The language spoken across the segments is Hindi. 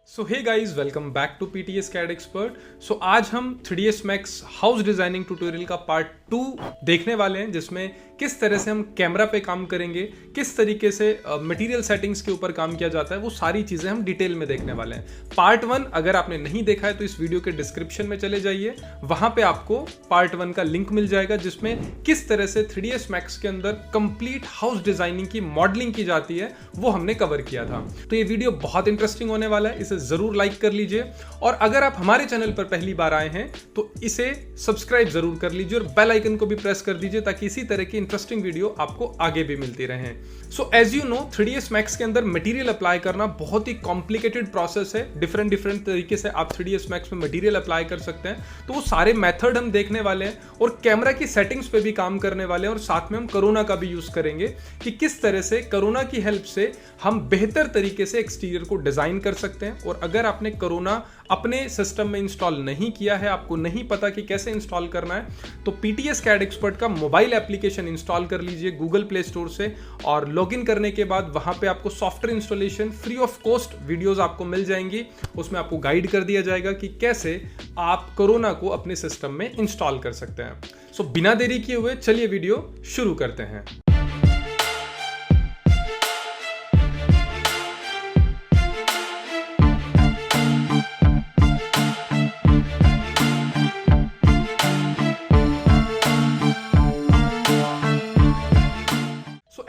So hey guys, welcome back to PTS CAD expert. So आज हम 3ds Max house designing tutorial का पार्ट 2 देखने वाले हैं, जिसमें किस तरह से हम कैमरा पे काम करेंगे, किस तरीके से मटेरियल सेटिंग्स के ऊपर काम किया जाता है, वो सारी चीज़ें हम डिटेल में देखने वाले हैं। पार्ट 1 अगर आपने नहीं देखा है तो इस वीडियो के डिस्क्रिप्शन में चले जाइए, वहाँ पे आपको पार्ट 1 का लिंक मिल जाएगा, जिसमें किस तरह से 3ds Max के अंदर कंप्लीट हाउस डिजाइनिंग की मॉडलिंग की जाती है वो हमने कवर किया था। तो ये वीडियो बहुत इंटरेस्टिंग होने वाला है, इसे जरूर लाइक कर लीजिए और अगर आप हमारे चैनल पर पहली बार आए हैं तो इसे सब्सक्राइब जरूर कर लीजिए और बेल आइकन को भी प्रेस कर दीजिए ताकि इसी तरह की इंटरेस्टिंग वीडियो आपको आगे भी मिलती रहे। So as you know, 3ds Max के अंदर मटेरियल अप्लाई करना बहुत ही कॉम्प्लिकेटेड प्रोसेस है। डिफरेंट तरीके से आप 3ds Max में मटेरियल अप्लाई कर सकते हैं, तो वो सारे मेथड हम देखने वाले हैं और कैमरा की सेटिंग्स पे भी काम करने वाले हैं और साथ में हम कोरोना का भी यूज करेंगे कि किस तरह से कोरोना की हेल्प से हम बेहतर तरीके से एक्सटीरियर को डिजाइन कर सकते हैं। और अगर आपने कोरोना अपने सिस्टम में इंस्टॉल नहीं किया है, आपको नहीं पता कि कैसे इंस्टॉल करना है, तो PTS CAD एक्सपर्ट का मोबाइल एप्लीकेशन इंस्टॉल कर लीजिए गूगल प्ले स्टोर से और लॉगिन करने के बाद वहां पे आपको software installation free of cost videos आपको मिल जाएंगी। उसमें आपको गाइड कर दिया जाएगा कि कैसे आप कोरोना को अपने सिस्टम में इंस्टॉल कर सकते हैं। सो बिना देरी किए हुए चलिए वीडियो शुरू करते हैं।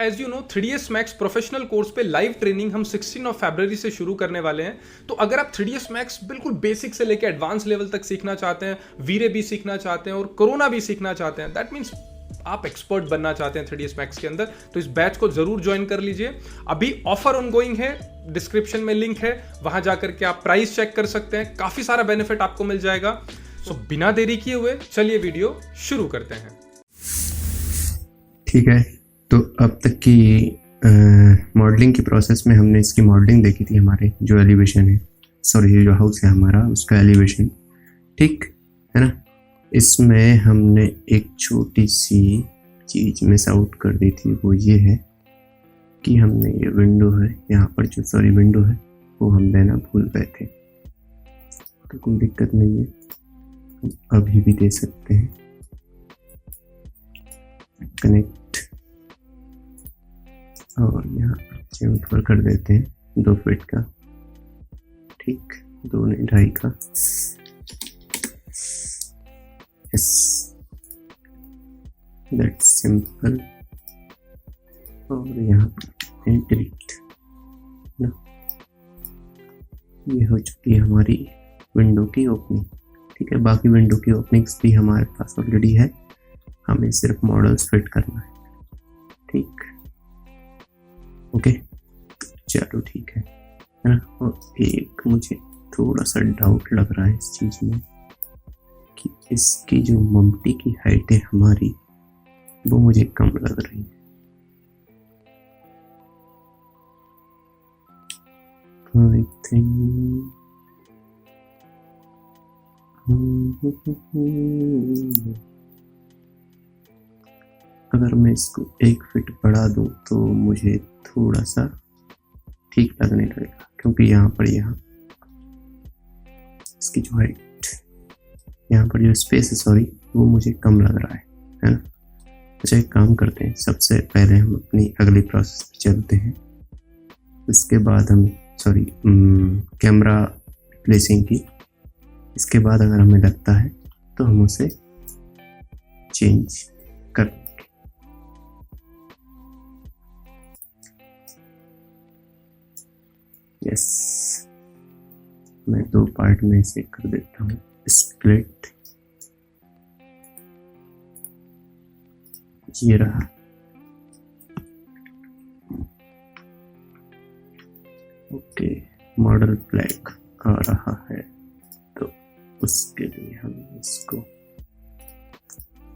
As you know, 3ds Max professional course पे लाइव ट्रेनिंग हम 16 फरवरी से शुरू करने वाले हैं। तो अगर आप 3ds Max बिल्कुल बेसिक से लेकर एडवांस लेवल तक सीखना चाहते हैं, वीरे भी सीखना चाहते हैं और कोरोना भी सीखना चाहते हैं, दैट मीन्स आप एक्सपर्ट बनना चाहते हैं 3ds Max के अंदर, तो इस बैच को जरूर ज्वाइन कर लीजिए। अभी ऑफर ऑनगोइंग है, डिस्क्रिप्शन में लिंक है, वहां जाकर के आप प्राइस चेक कर सकते हैं, काफी सारा बेनिफिट आपको मिल जाएगा। सो बिना देरी किए हुए चलिए वीडियो शुरू करते हैं। ठीक है, तो अब तक की मॉडलिंग की प्रोसेस में हमने इसकी मॉडलिंग देखी थी, हमारे जो एलिवेशन है, सॉरी जो हाउस है हमारा उसका एलिवेशन, ठीक है ना। इसमें हमने एक छोटी सी चीज़ मिस आउट कर दी थी, वो ये है कि हमने ये विंडो है यहाँ पर, जो सॉरी विंडो है वो हम देना भूल गए थे। तो कोई दिक्कत नहीं है, हम अभी भी दे सकते हैं। कनेक्ट और यहाँ ऊपर कर देते हैं 2 फीट का, ठीक, 2 नहीं 2.5 का। Yes, that's simple. और यहाँ डिलीट ना, ये हो चुकी है हमारी विंडो की ओपनिंग, ठीक है। बाकी विंडो की ओपनिंग्स भी हमारे पास ऑलरेडी है, हमें सिर्फ मॉडल्स फिट करना है, ठीक, ओके। चलो ठीक है ना। और एक मुझे थोड़ा सा डाउट लग रहा है इस चीज में कि इसकी जो ममटी की हाइट है हमारी, वो मुझे कम लग रही है। आई थिंक अगर मैं इसको 1 फीट बढ़ा दूं तो मुझे थोड़ा सा ठीक लगने लगेगा, क्योंकि यहाँ पर इसकी जो हाइट, यहाँ पर जो स्पेस है सॉरी, वो मुझे कम लग रहा है ना। अच्छा, एक काम करते हैं, सबसे पहले हम अपनी अगली प्रोसेस पे चलते हैं, इसके बाद हम सॉरी कैमरा प्लेसिंग की, इसके बाद अगर हमें लगता है तो हम उसे चेंज कर देंगे। यस, मैं 2 पार्ट में इसे कर देता हूँ स्प्लिट, ये रहा। ओके, मॉडल ब्लैक आ रहा है, तो उसके लिए हम इसको,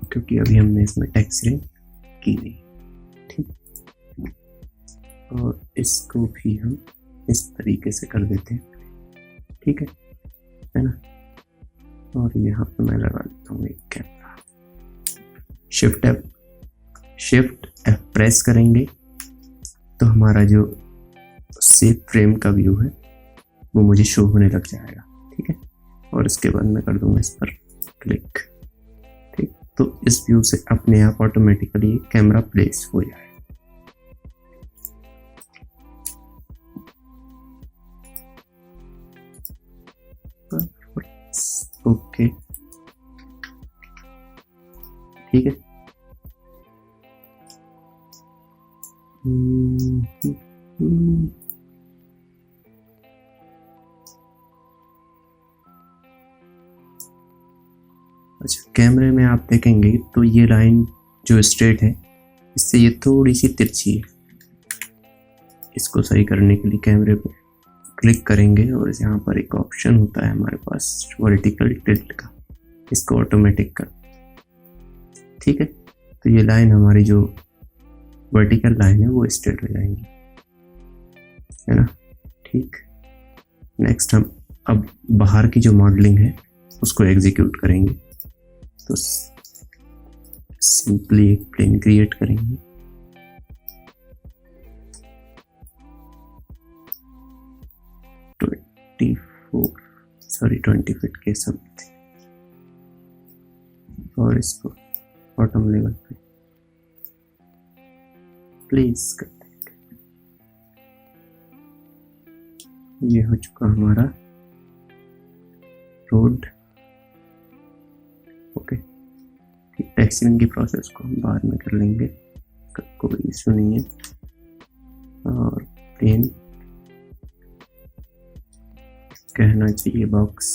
क्योंकि अभी हमने इसमें टेक्सचरिंग की नहीं, ठीक, और इसको भी हम इस तरीके से कर देते हैं, ठीक है ना। और यहाँ पे मैं लगा देता हूँ एक कैमरा। शिफ्ट F प्रेस करेंगे तो हमारा जो सेफ फ्रेम का व्यू है वो मुझे शो होने लग जाएगा। ठीक है, और इसके बाद मैं कर दूंगा इस पर क्लिक। ठीक, तो इस व्यू से अपने आप ऑटोमेटिकली कैमरा प्लेस हो जाएगा। ओके, ठीक है। अच्छा, कैमरे में आप देखेंगे तो ये लाइन जो स्ट्रेट है, इससे ये थोड़ी सी तिरछी है। इसको सही करने के लिए कैमरे पे क्लिक करेंगे और यहाँ पर एक ऑप्शन होता है हमारे पास वर्टिकल टिल्ट का, इसको ऑटोमेटिक कर। ठीक है, तो ये लाइन हमारी जो वर्टिकल लाइन है वो स्ट्रेट हो जाएंगी, है ना। ठीक, नेक्स्ट हम अब बाहर की जो मॉडलिंग है उसको एग्जीक्यूट करेंगे। तो सिंपली एक प्लेन क्रिएट करेंगे, ट्वेंटी फीट के समथिंग, और इसको बॉटम लेवल पे प्लेस कर देंगे। ये हो चुका हमारा रोड। ओके, टेक्सचरिंग की प्रोसेस को हम बाद में कर लेंगे, कोई इशू नहीं है। और प्लेन कहना चाहिए बॉक्स।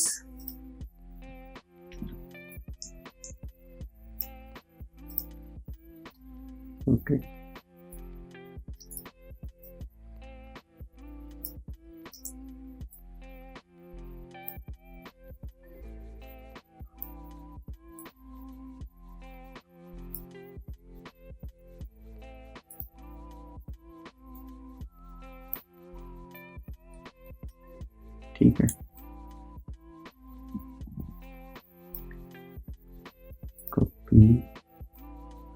ओके, ठीक है। कॉपी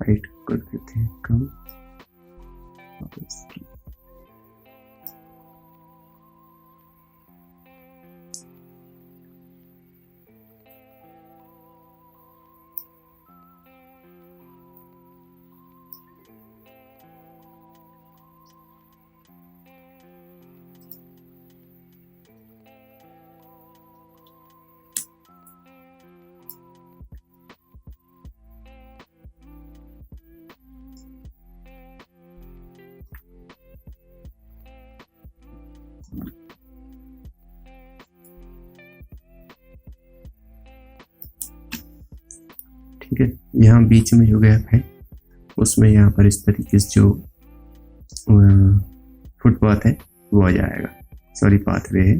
हाइट कर देते हैं कम, और इसकी ठीक है। यहाँ बीच में जो गैप है उसमें यहाँ पर इस तरीके से जो फुटपाथ है वो आ जाएगा, सॉरी पाथवे है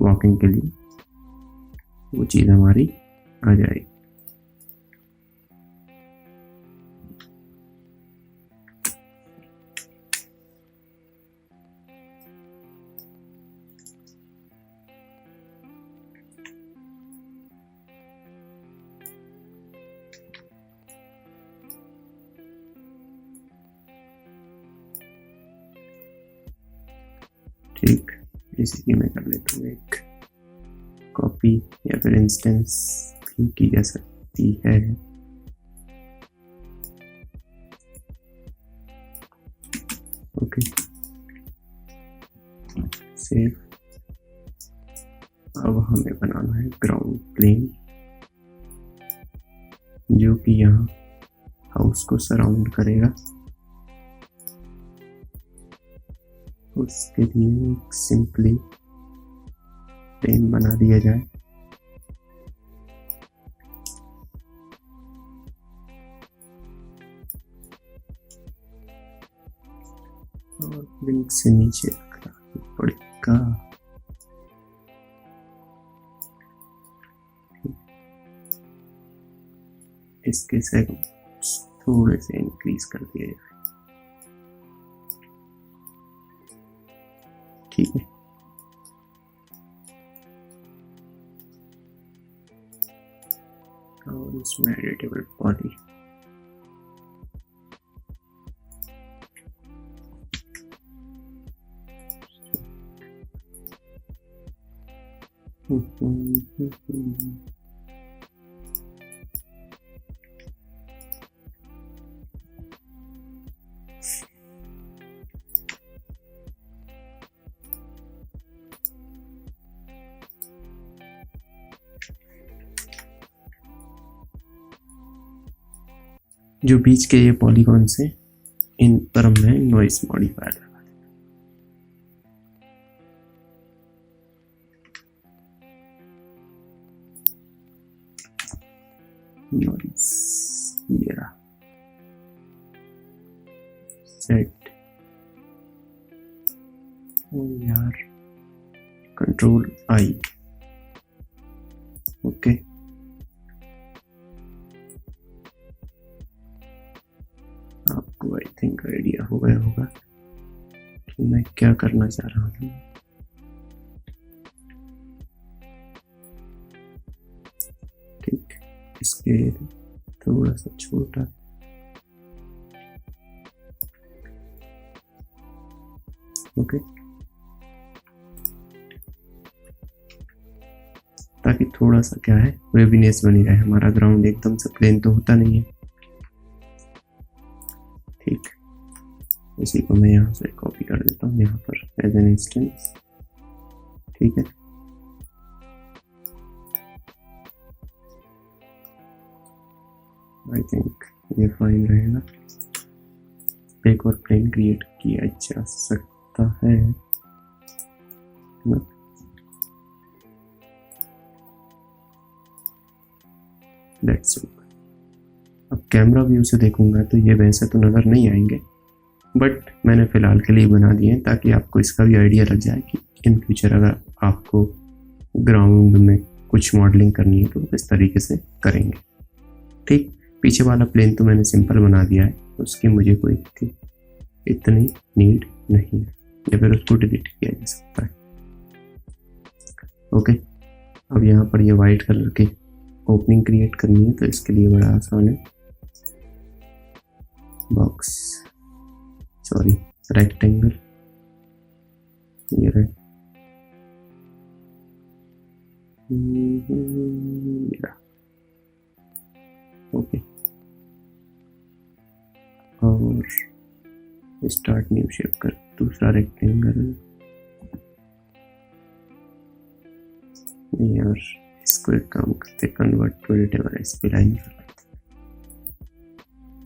वॉकिंग के लिए, वो चीज़ हमारी आ जाएगी। ठीक, इसी की मैं कर लेता हूँ एक कॉपी, या फिर इंस्टेंस भी की जा सकती है। Okay, save. अब हमें बनाना है ग्राउंड प्लेन जो कि यहाँ हाउस को सराउंड करेगा। उसके लिए सिंपली प्लेन बना दिया जाए, और विंग से नीचे रखना पड़ेगा। इसके सेगमेंट्स थोड़े से इंक्रीज कर दिए जाए। ठीक है, और इसमें एडिटेबल पॉली, जो बीच के ये पॉलीगॉन से इन पर मैं नॉइस मॉडिफायर लगा नॉइस, ये रहा सेट। यार कंट्रोल आई, ओके। आपको आई थिंक आइडिया हो गया होगा कि मैं क्या करना चाह रहा हूँ। ठीक, इसके थोड़ा सा छोटा, ओके, ताकि थोड़ा सा क्या है वेवीनेस बनी रहे। हमारा ग्राउंड एकदम से प्लेन तो होता नहीं है। ठीक, इसी को मैं यहाँ से कॉपी कर देता हूँ यहाँ पर एज एन इंस्टेंस। ठीक है, आई थिंक ये फाइन रहेगा। एक और प्लेन क्रिएट किया जा सकता है ना? Let's see. अब कैमरा व्यू से देखूंगा तो ये वैसे तो नज़र नहीं आएंगे, बट मैंने फ़िलहाल के लिए बना दिए ताकि आपको इसका भी आइडिया लग जाए कि इन फ्यूचर अगर आपको ग्राउंड में कुछ मॉडलिंग करनी है तो किस तरीके से करेंगे। ठीक, पीछे वाला प्लेन तो मैंने सिंपल बना दिया है, उसकी मुझे कोई इतनी नीड नहीं है, या फिर उसको डिलीट किया जा सकता है। ओके, अब यहाँ पर ये वाइट कलर की ओपनिंग क्रिएट करनी है तो इसके लिए बड़ा आसान है। बॉक्स, सॉरी रेक्टेंगल, ये रहे। ओके, और स्टार्ट न्यू शेप कर दूसरा रेक्टेंगल। यार इसको एक काम करते, कन्वर्ट टू एडिटेबल स्प्लाइन कर लेते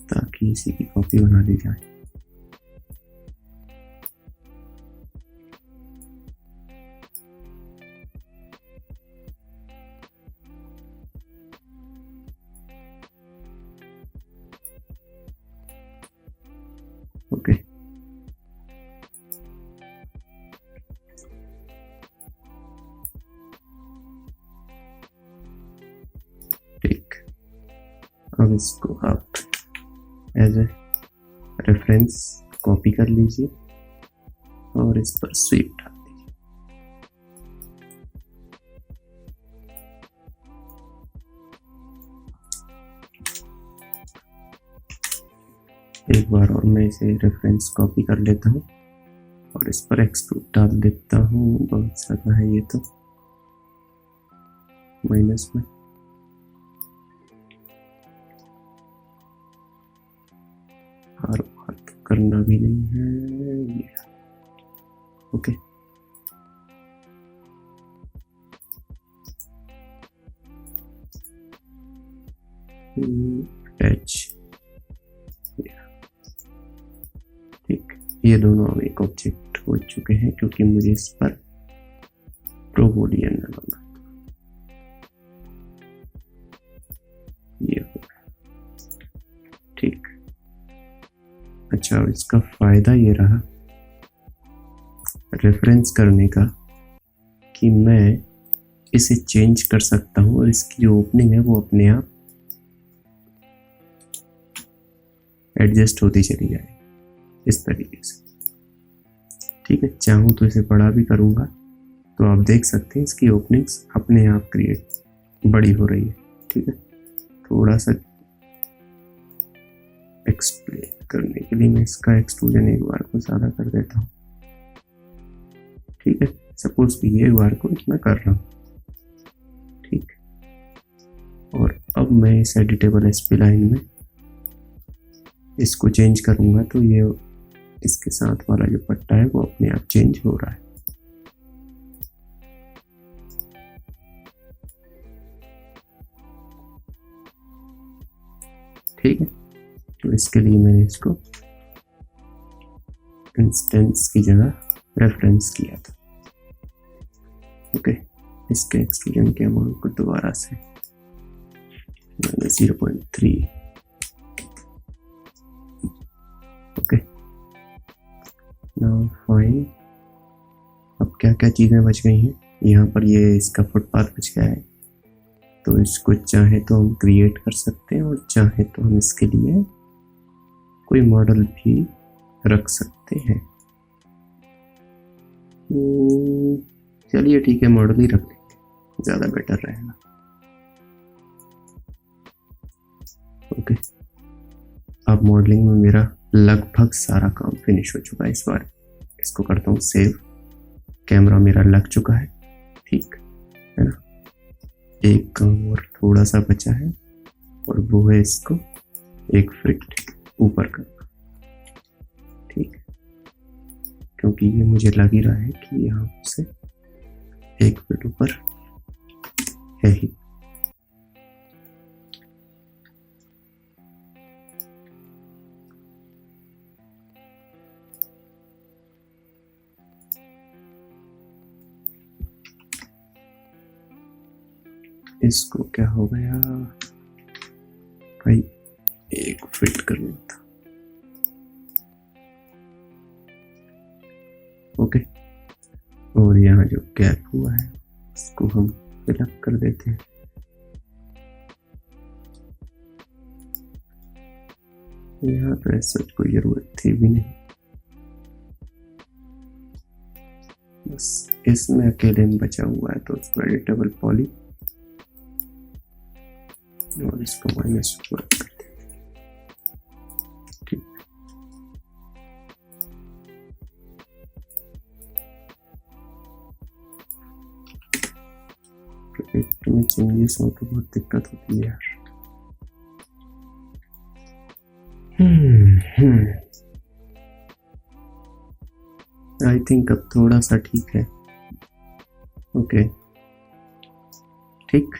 ताकि इसी की कॉपी बना ली जाए। ओके, ठीक, अब इसको आप एज ए रेफरेंस कॉपी कर लीजिए और इस पर स्वीप डाल दीजिए। एक बार और मैं इसे रेफरेंस कॉपी कर लेता हूँ और इस पर एक्सट्रूड डाल देता हूँ। बहुत ज़्यादा है ये तो, माइनस में। और बात करना भी नहीं है ये। Okay, attach. ठीक, ये दोनों एक ऑब्जेक्ट हो चुके हैं क्योंकि मुझे इस पर प्रोबोलियन लगाना। ये ठीक, अच्छा, इसका फायदा ये रहा रेफरेंस करने का कि मैं इसे चेंज कर सकता हूँ और इसकी जो ओपनिंग है वो अपने आप एडजस्ट होती चली जाए इस तरीके से। ठीक है, चाहूँ तो इसे बड़ा भी करूँगा तो आप देख सकते हैं इसकी ओपनिंग्स अपने आप क्रिएट बड़ी हो रही है। ठीक है, थोड़ा सा एक्सप्लेन करने के लिए मैं इसका एक्सट्रूजन एक बार को ज़्यादा कर देता हूँ। ठीक है, सपोज कि ये एक बार को इतना कर रहा हूँ अब मैं इस एडिटेबल एसपी लाइन में इसको चेंज करूँगा तो ये इसके साथ वाला जो पट्टा है वो अपने आप चेंज हो रहा है। ठीक है, तो इसके लिए मैंने इसको इंस्टेंस की जगह रेफरेंस किया था। ओके, इसके एक्सट्रूजन के अमाउंट को दोबारा से 0.3। Okay, now fine. अब क्या क्या चीज़ें बच गई हैं यहाँ पर? ये इसका फुटपाथ बच गया है, तो इसको चाहे तो हम क्रिएट कर सकते हैं और चाहे तो हम इसके लिए कोई मॉडल भी रख सकते हैं। चलिए ठीक है, मॉडल ही रख लेंगे, ज़्यादा बेटर रहेगा। ओके, अब मॉडलिंग में मेरा लगभग सारा काम फिनिश हो चुका है। इस बार इसको करता हूँ सेव। कैमरा मेरा लग चुका है, ठीक है ना। एक काम और थोड़ा सा बचा है और वो है इसको 1 फीट ऊपर करना, ठीक है, क्योंकि ये मुझे लग ही रहा है कि यहाँ से 1 फीट ऊपर है ही। इसको क्या हो गया भाई, 1 फीट करना था। ओके, और यहाँ जो गैप हुआ है उसको हम फिलअप कर देते हैं। यहाँ तो ऐसा कोई जरूरत थी भी नहीं, बस इसमें अकेले में बचा हुआ है तो उसको एडिटेबल पॉली और इसको -1 करते हैं। ठीक, प्रोजेक्ट में चेंजेस हो तो बहुत दिक्कत होती है यार। आई थिंक अब थोड़ा सा ठीक है। ओके, ठीक,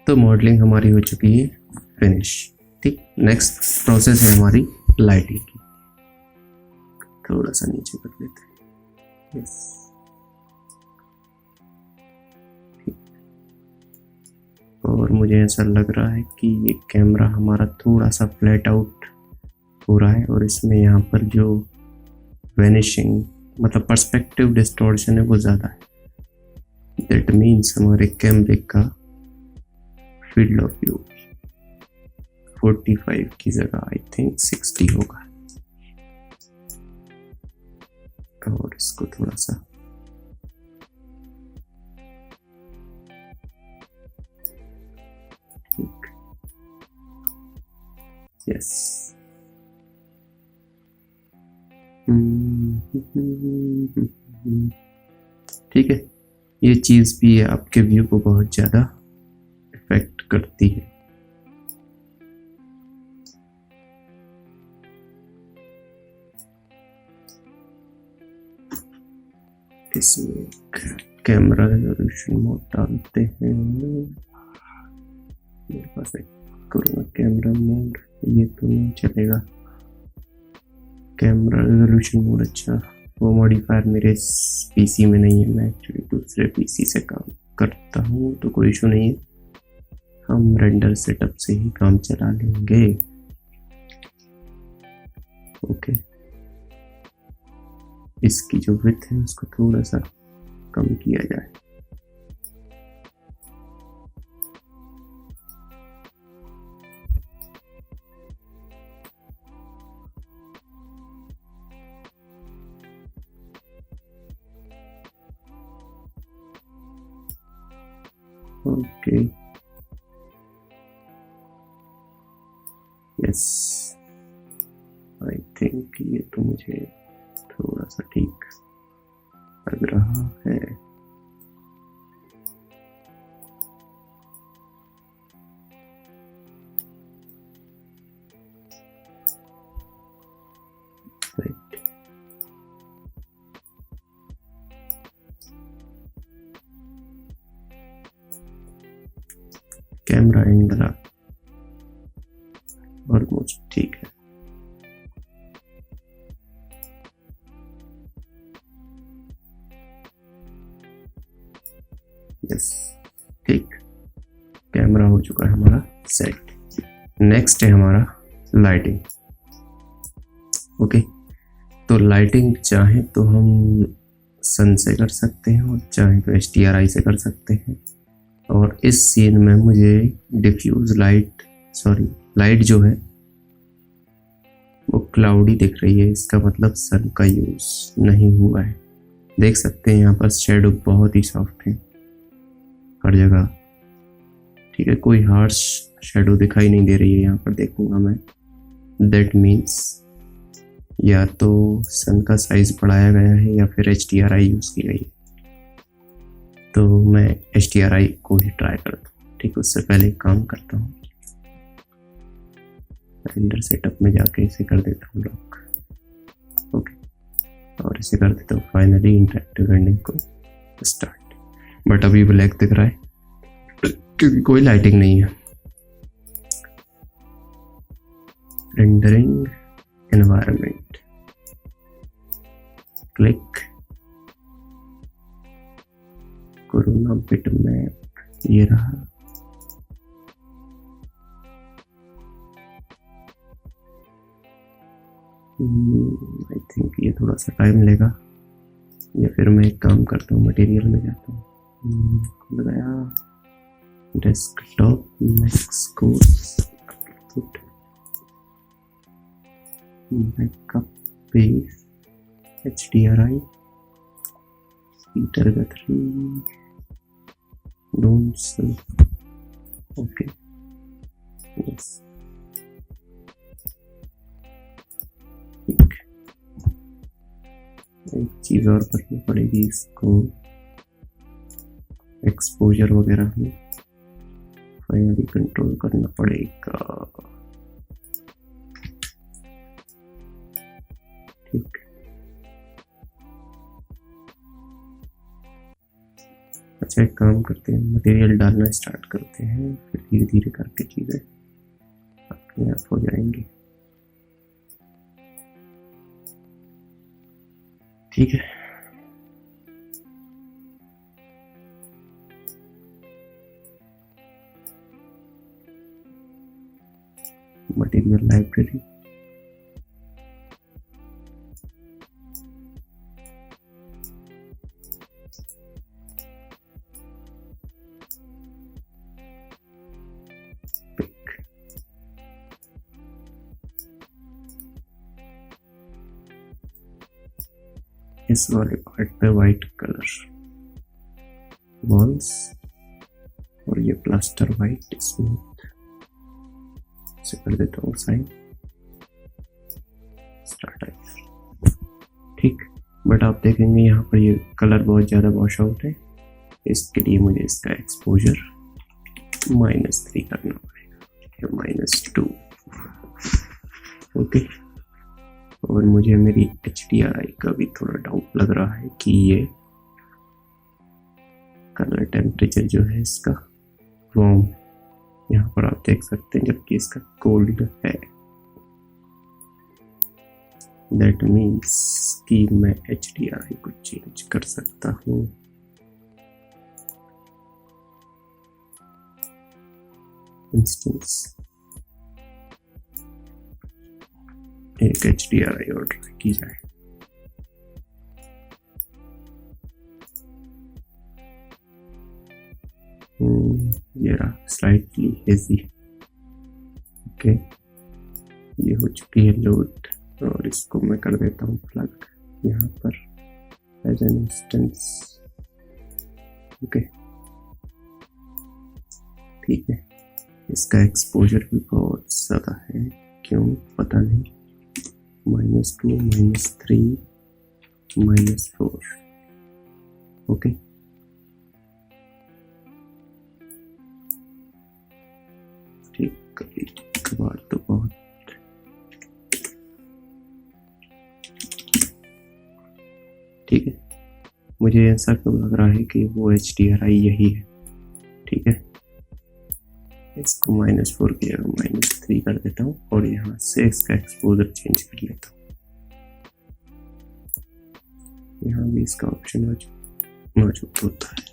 तो मॉडलिंग हमारी हो चुकी है फिनिश। ठीक, नेक्स्ट प्रोसेस है हमारी लाइटिंग की। थोड़ा सा नीचे कर लेते हैं, यस। और मुझे ऐसा लग रहा है कि ये कैमरा हमारा थोड़ा सा फ्लैट आउट हो रहा है और इसमें यहाँ पर जो वेनिशिंग मतलब पर्सपेक्टिव डिस्टॉर्शन है वो ज़्यादा है। दैट मीन्स हमारे कैमरे का फील्ड ऑफ व्यू 45 की जगह आई थिंक 60 होगा। और इसको थोड़ा सा ठीक, यस। ठीक है, ये चीज़ भी आपके व्यू को बहुत ज़्यादा इफेक्ट करती है। इसमें कैमरा रेजोल्यूशन मोड डालते हैं। मेरे पास एक करूँगा कैमरा मोड, ये तो नहीं चलेगा। कैमरा रेजोल्यूशन मोड, अच्छा वो मॉडिफायर मेरे पीसी में नहीं है, मैं एक्चुअली दूसरे पीसी से काम करता हूँ तो कोई इशू नहीं है, हम रेंडर सेटअप से ही काम चला लेंगे। ओके, इसकी जो विड्थ है उसको थोड़ा सा कम किया जाए। ओके, यस, आई थिंक ये तो मुझे थोड़ा सा ठीक लग रहा है। कैमरा एंगल ऑलमोस्ट ठीक है। यस, ठीक, कैमरा हो चुका है हमारा सेट। नेक्स्ट है हमारा लाइटिंग। ओके, तो लाइटिंग चाहे तो हम सन से कर सकते हैं और चाहे तो HDRI से कर सकते हैं। और इस सीन में मुझे डिफ्यूज लाइट जो है वो क्लाउडी दिख रही है, इसका मतलब सन का यूज नहीं हुआ है। देख सकते हैं यहाँ पर शेडो बहुत ही सॉफ्ट है हर जगह, ठीक है, कोई हार्श शेडो दिखाई नहीं दे रही है यहाँ पर, देखूंगा मैं। दैट मीन्स या तो सन का साइज बढ़ाया गया है या फिर HDRI यूज की गई है। तो मैं HDRI को ही ट्राई करता हूँ, ठीक। उससे पहले एक काम करता हूँ, रेंडर सेटअप में जाके इसे कर देता हूँ लॉक। ओके, और इसे कर देता हूँ फाइनली इंटरेक्टिव रेंडरिंग को स्टार्ट। बट अभी ब्लैक दिख रहा है क्योंकि कोई लाइटिंग नहीं है। Rendering environment, click, corona bit map, ये रहा। आई थिंक ये थोड़ा सा टाइम लेगा, या फिर मैं एक काम करता हूँ, मटेरियल में जाता हूँ, खुल गया desktop, max course, backup page, HDRI, Peter Guthrie, डोंसन। ओके, यस, एक चीज और करनी पड़ेगी, इसको एक्सपोजर वगैरह में फाइनली कंट्रोल करना पड़ेगा, ठीक। अच्छा, एक काम करते हैं, मटेरियल डालना स्टार्ट करते हैं, फिर धीरे धीरे करके चीजें अपने आप हो जाएंगी, ठीक है। मटेरियल लाइब्रेरी, इस वाले पार्ट पे वाइट कलर, वॉल्स, और ये प्लास्टर वाइट स्मूथ से कर देता हूँ साइन, स्टार्ट है, ठीक। बट आप देखेंगे यहाँ पर ये कलर बहुत ज़्यादा वॉश आउट है, इसके लिए मुझे इसका एक्सपोजर -3 करना पड़ेगा, -2, ओके। और मुझे मेरी HDRI का भी थोड़ा डाउट लग रहा है कि ये कलर टेम्परेचर जो है इसका वार्म, यहाँ पर आप देख सकते हैं, जबकि इसका कोल्ड है। दैट मीन्स कि मैं HDRI को चेंज कर सकता हूँ। इंस्टेंस एक HDRI और ट्राई की जाए, ये रहा स्लाइटली हेजी, ओके। ये हो चुकी है लोड, और इसको मैं कर देता हूँ प्लग यहाँ पर एज एन इंस्टेंस, ओके, ठीक है। इसका एक्सपोजर भी बहुत ज़्यादा है, क्यों पता नहीं, -2, -3, -4, ओके। ठीक, कभी कभार तो बहुत, ठीक है। मुझे ऐसा क्यों लग रहा है कि वो HDRI यही है, ठीक है। इसको -4 की जगह -3 कर देता हूँ और यहाँ से इसका एक्सपोजर चेंज कर लेता हूँ। यहाँ भी इसका ऑप्शन मौजूद होता है।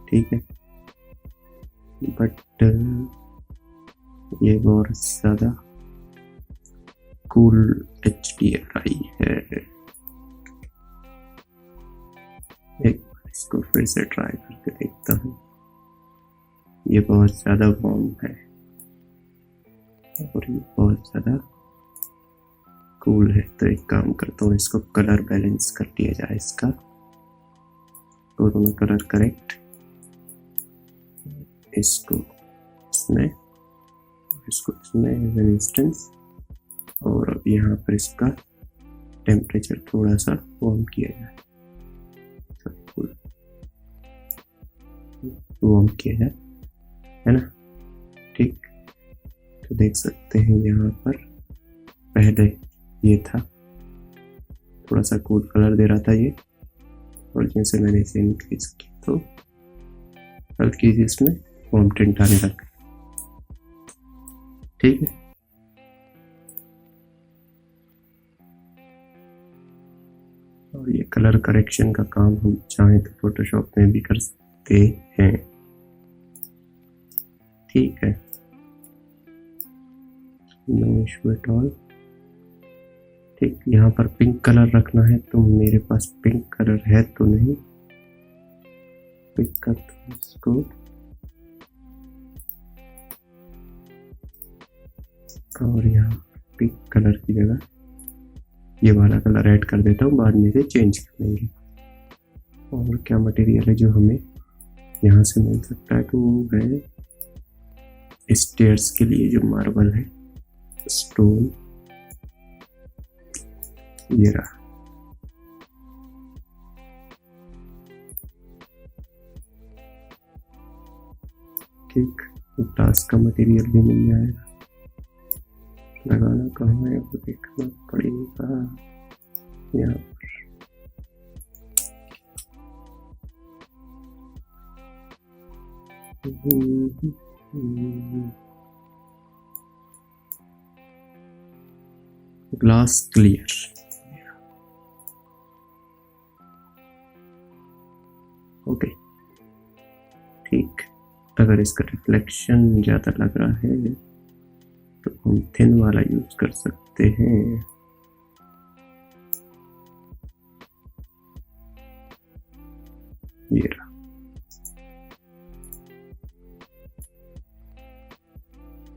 ठीक है, बट ये बहुत ज़्यादा कूल HDRI है। एक बार इसको फिर से ट्राई करके देखता हूँ। ये बहुत ज़्यादा वार्म है और ये बहुत ज़्यादा कूल है। तो एक काम करता हूँ, इसको कलर बैलेंस कर दिया जाए। इसका दोनों कलर करेक्ट, इसको इसमें, इसको इसमें एज एन इंस्टेंस, और अब यहाँ पर इसका टेम्परेचर थोड़ा सा वार्म किया जाए, वार्म किया जाए, है ना। ठीक, तो देख सकते हैं यहाँ पर पहले ये था, थोड़ा सा कूल कलर दे रहा था ये, और जैसे मैंने इसे इंक्रीज किया तो हल्की सी इसमें वार्म टिंट आने लग गई। ठीक है, और ये कलर करेक्शन का काम हम चाहें तो फोटोशॉप में भी कर सकते हैं। ठीक है, नो इशू एट ऑल। ठीक, यहाँ पर पिंक कलर रखना है तो मेरे पास पिंक कलर है तो नहीं, पिक करता हूँ इसको और यहाँ पिंक कलर की जगह ये वाला कलर ऐड कर देता हूँ, बाद में से चेंज कर लेंगे। और क्या मटेरियल है जो हमें यहाँ से मिल सकता है, तो वो है स्टेयर्स के लिए जो मार्बल है, स्टोन, ये रहा। ठीक, ग्लास का मटेरियल भी मिल जाएगा, लगाना कहाँ है वो देखना पड़ेगा। यहाँ ग्लास क्लियर। ओके, ठीक, अगर इसका रिफ्लेक्शन ज़्यादा लग रहा है तो हम थिन वाला यूज कर सकते हैं। ये रहा।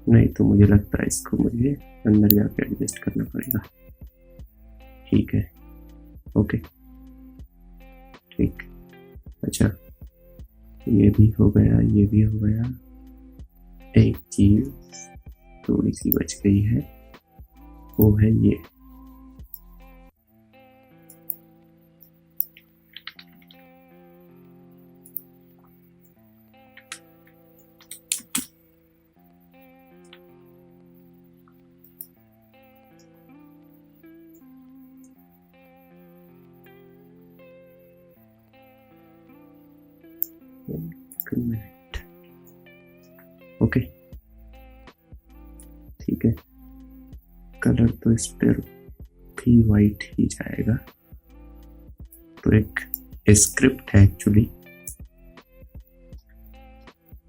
नहीं तो मुझे लगता है इसको मुझे अंदर जाके एडजस्ट करना पड़ेगा। ठीक है, ओके, ठीक, अच्छा, ये भी हो गया, ये भी हो गया। एक चीज थोड़ी सी बच गई है, वो है ये। मिनट, ओके, ठीक है, कलर तो इस पर भी वाइट ही जाएगा। तो एक स्क्रिप्ट है एक्चुअली,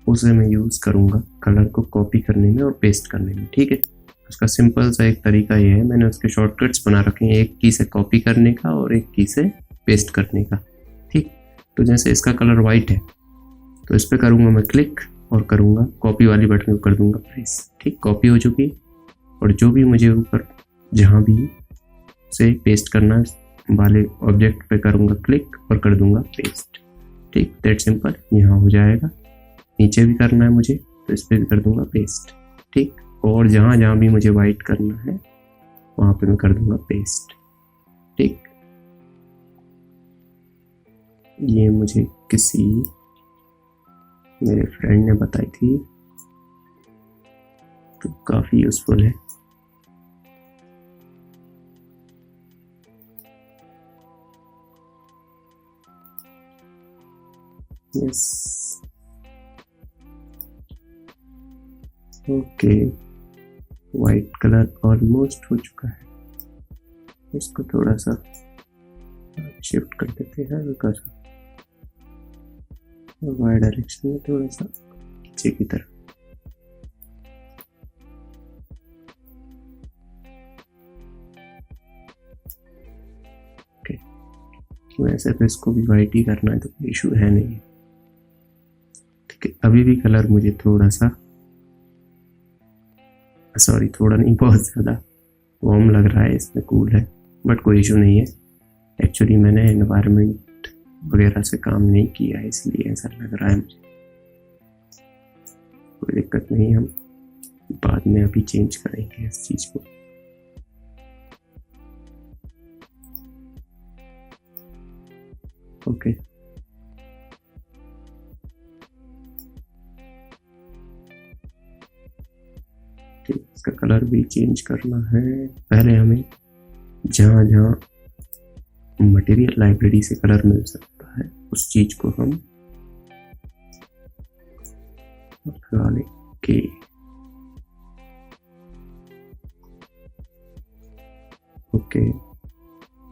उसे मैं यूज करूंगा कलर को कॉपी करने में और पेस्ट करने में। ठीक है, उसका सिंपल सा एक तरीका ये है, मैंने उसके शॉर्टकट्स बना रखे हैं, एक की से कॉपी करने का और एक की से पेस्ट करने का। ठीक, तो जैसे इसका कलर वाइट है तो इस पर करूंगा मैं क्लिक और करूंगा कॉपी वाली बटन को कर दूंगा प्रेस। ठीक, कॉपी हो चुकी, और जो भी मुझे ऊपर जहां भी से पेस्ट करना वाले ऑब्जेक्ट पे करूंगा क्लिक और कर दूंगा पेस्ट। ठीक, दैट सिंपल, यहाँ हो जाएगा। नीचे भी करना है मुझे तो इस पर भी कर दूंगा पेस्ट। ठीक, और जहां जहां भी मुझे वाइट करना है वहां पे मैं कर दूंगा पेस्ट। ठीक, ये मुझे किसी मेरे फ्रेंड ने बताई थी, तो काफ़ी यूज़फुल है। Yes, okay, white colour almost हो चुका है। इसको थोड़ा सा शिफ्ट कर देते हैं हल्का सा वाई डायरेक्शन में, थोड़ा सा पीछे की तरफ। ओके, वैसे तो इसको भी वाइट ही करना है, तो कोई इशू है नहीं। ठीक है, अभी भी कलर मुझे थोड़ा सा, सॉरी थोड़ा नहीं, बहुत ज़्यादा वार्म लग रहा है, इसमें कूल है, बट कोई इशू नहीं है। एक्चुअली मैंने एनवायरनमेंट वगैरह से काम नहीं किया है, इसलिए ऐसा लग रहा है मुझे। कोई दिक्कत नहीं, हम बाद में अभी चेंज करेंगे इस चीज़ को। ओके, ठीक, इसका कलर भी चेंज करना है। पहले हमें जहाँ जहाँ मटेरियल लाइब्रेरी से कलर मिल सकता है उस चीज को हम लगा लेंगे। ओके,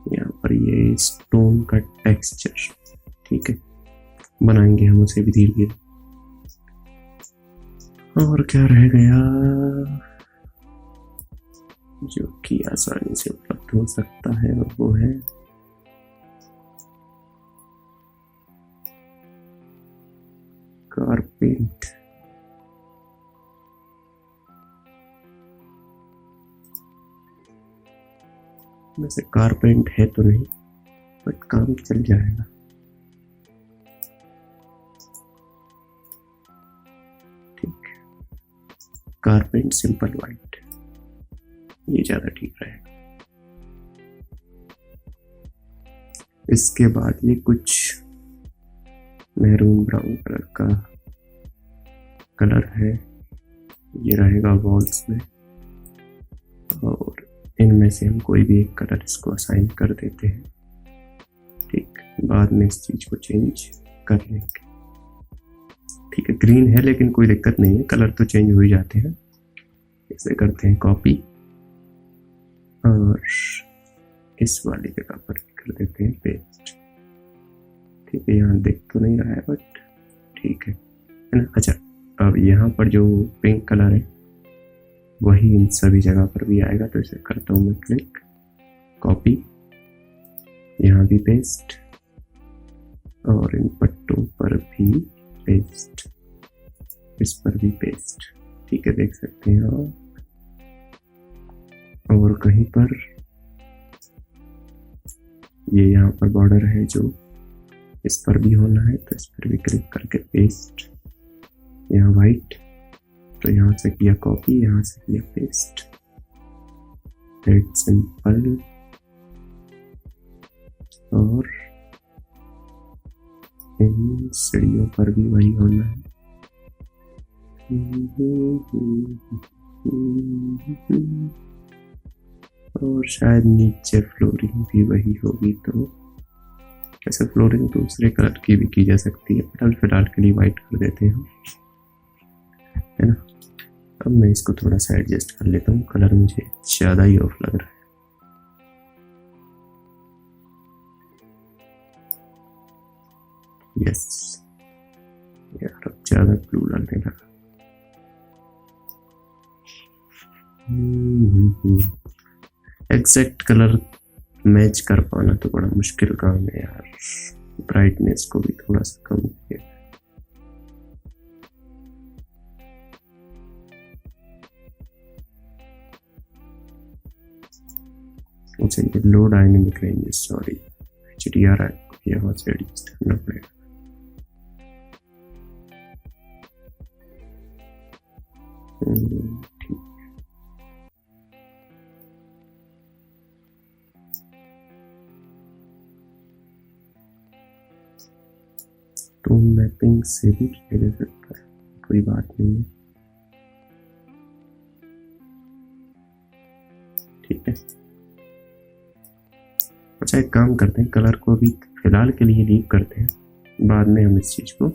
यहाँ पर ये स्टोन का टेक्सचर, ठीक है, बनाएंगे हम उसे भी धीरे धीरे। और क्या रह गया जो कि आसानी से उपलब्ध हो सकता है, और वो है कारपेंट। वैसे कारपेंट है तो नहीं, बट काम चल जाएगा। ठीक, कारपेंट सिंपल वाइट, ये ज्यादा ठीक रहेगा। इसके बाद ये कुछ मैरून ब्राउन कलर का कलर है, ये रहेगा वॉल्स में, और इनमें से हम कोई भी एक कलर इसको असाइन कर देते हैं। ठीक, बाद में इस चीज को चेंज कर लेंगे। ठीक है, ग्रीन है लेकिन कोई दिक्कत नहीं है, कलर तो चेंज हो ही जाते हैं। इसे करते हैं कॉपी, और इस वाली जगह पर कर देते हैं पेस्ट। ठीक है, यहाँ देख तो नहीं रहा है बट ठीक है ना। अच्छा, अब यहाँ पर जो पिंक कलर है वही इन सभी जगह पर भी आएगा, तो इसे करता हूँ मैं क्लिक, कॉपी, यहाँ भी पेस्ट, और इन पट्टों पर भी पेस्ट, इस पर भी पेस्ट। ठीक है, देख सकते हैं आप। और कहीं पर ये यहाँ पर बॉर्डर है जो इस पर भी होना है, तो इस पर भी क्लिक करके पेस्ट, यहाँ वाइट, तो यहाँ से किया कॉपी, यहाँ से किया पेस्ट। That simple. और इन सीढ़ियों पर भी वही होना है। और शायद नीचे फ्लोरिंग भी वही होगी, तो ऐसे फ्लोरिंग दूसरे कलर की भी की जा सकती है, फिलहाल के लिए वाइट कर देते हैं, है ना। अब मैं इसको थोड़ा सा एडजस्ट कर लेता हूँ, कलर मुझे ज़्यादा ही ऑफ लग रहा है। यस यार, अब ज़्यादा ब्लू लगने लगा। एग्जैक्ट कलर मैच कर पाना तो बड़ा मुश्किल काम है यार। ब्राइटनेस को भी थोड़ा सा कम किया। अच्छा, ये लो डायनेमिक रेंज, सॉरी HDR है, यहाँ से एडजस्ट करना पड़ेगा। ठीक, टोन मैपिंग से भी किया जा सकता है, कोई बात नहीं है। ठीक है, अच्छा एक काम करते हैं, कलर को अभी फिलहाल के लिए लीव करते हैं, बाद में हम इस चीज को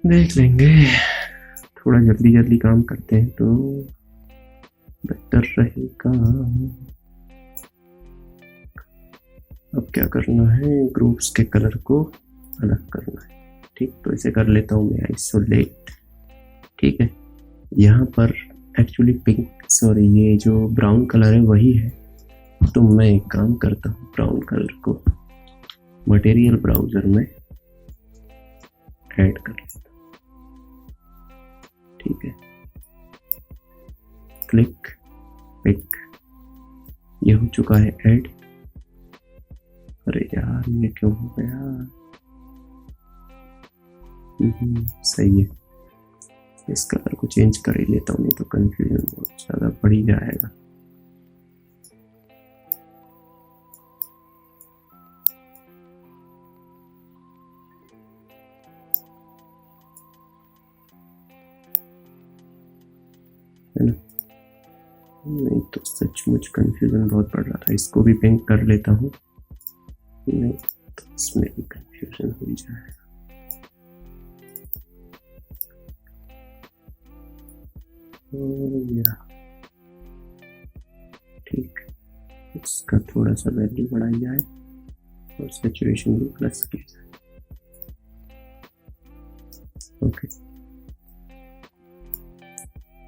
देख लेंगे। थोड़ा जल्दी जल्दी काम करते हैं तो बेटर रहेगा। अब क्या करना है, ग्रुप्स के कलर को अलग करना है। ठीक, तो इसे कर लेता हूँ मैं आइसोलेट। ठीक है, यहाँ पर एक्चुअली पिंक, सॉरी ये जो ब्राउन कलर है वही है, तो मैं एक काम करता हूँ, ब्राउन कलर को मटेरियल ब्राउजर में ऐड कर लेता हूँ। ठीक है, क्लिक, पिक, ये हो चुका है ऐड। अरे यार ये क्यों हो गया? सही है, इस कलर को चेंज कर ही लेता हूँ, नहीं तो कंफ्यूजन बहुत ज़्यादा बढ़ ही जाएगा। है ना, नहीं तो सचमुच कंफ्यूजन बहुत बढ़ रहा था। इसको भी पिंक कर लेता हूँ, नहीं तो इसमें भी कंफ्यूजन हो ही जाएगा। ठीक, इसका थोड़ा सा वैल्यू बढ़ाई जाए और सैचुरेशन भी प्लस किया जाए। ओके,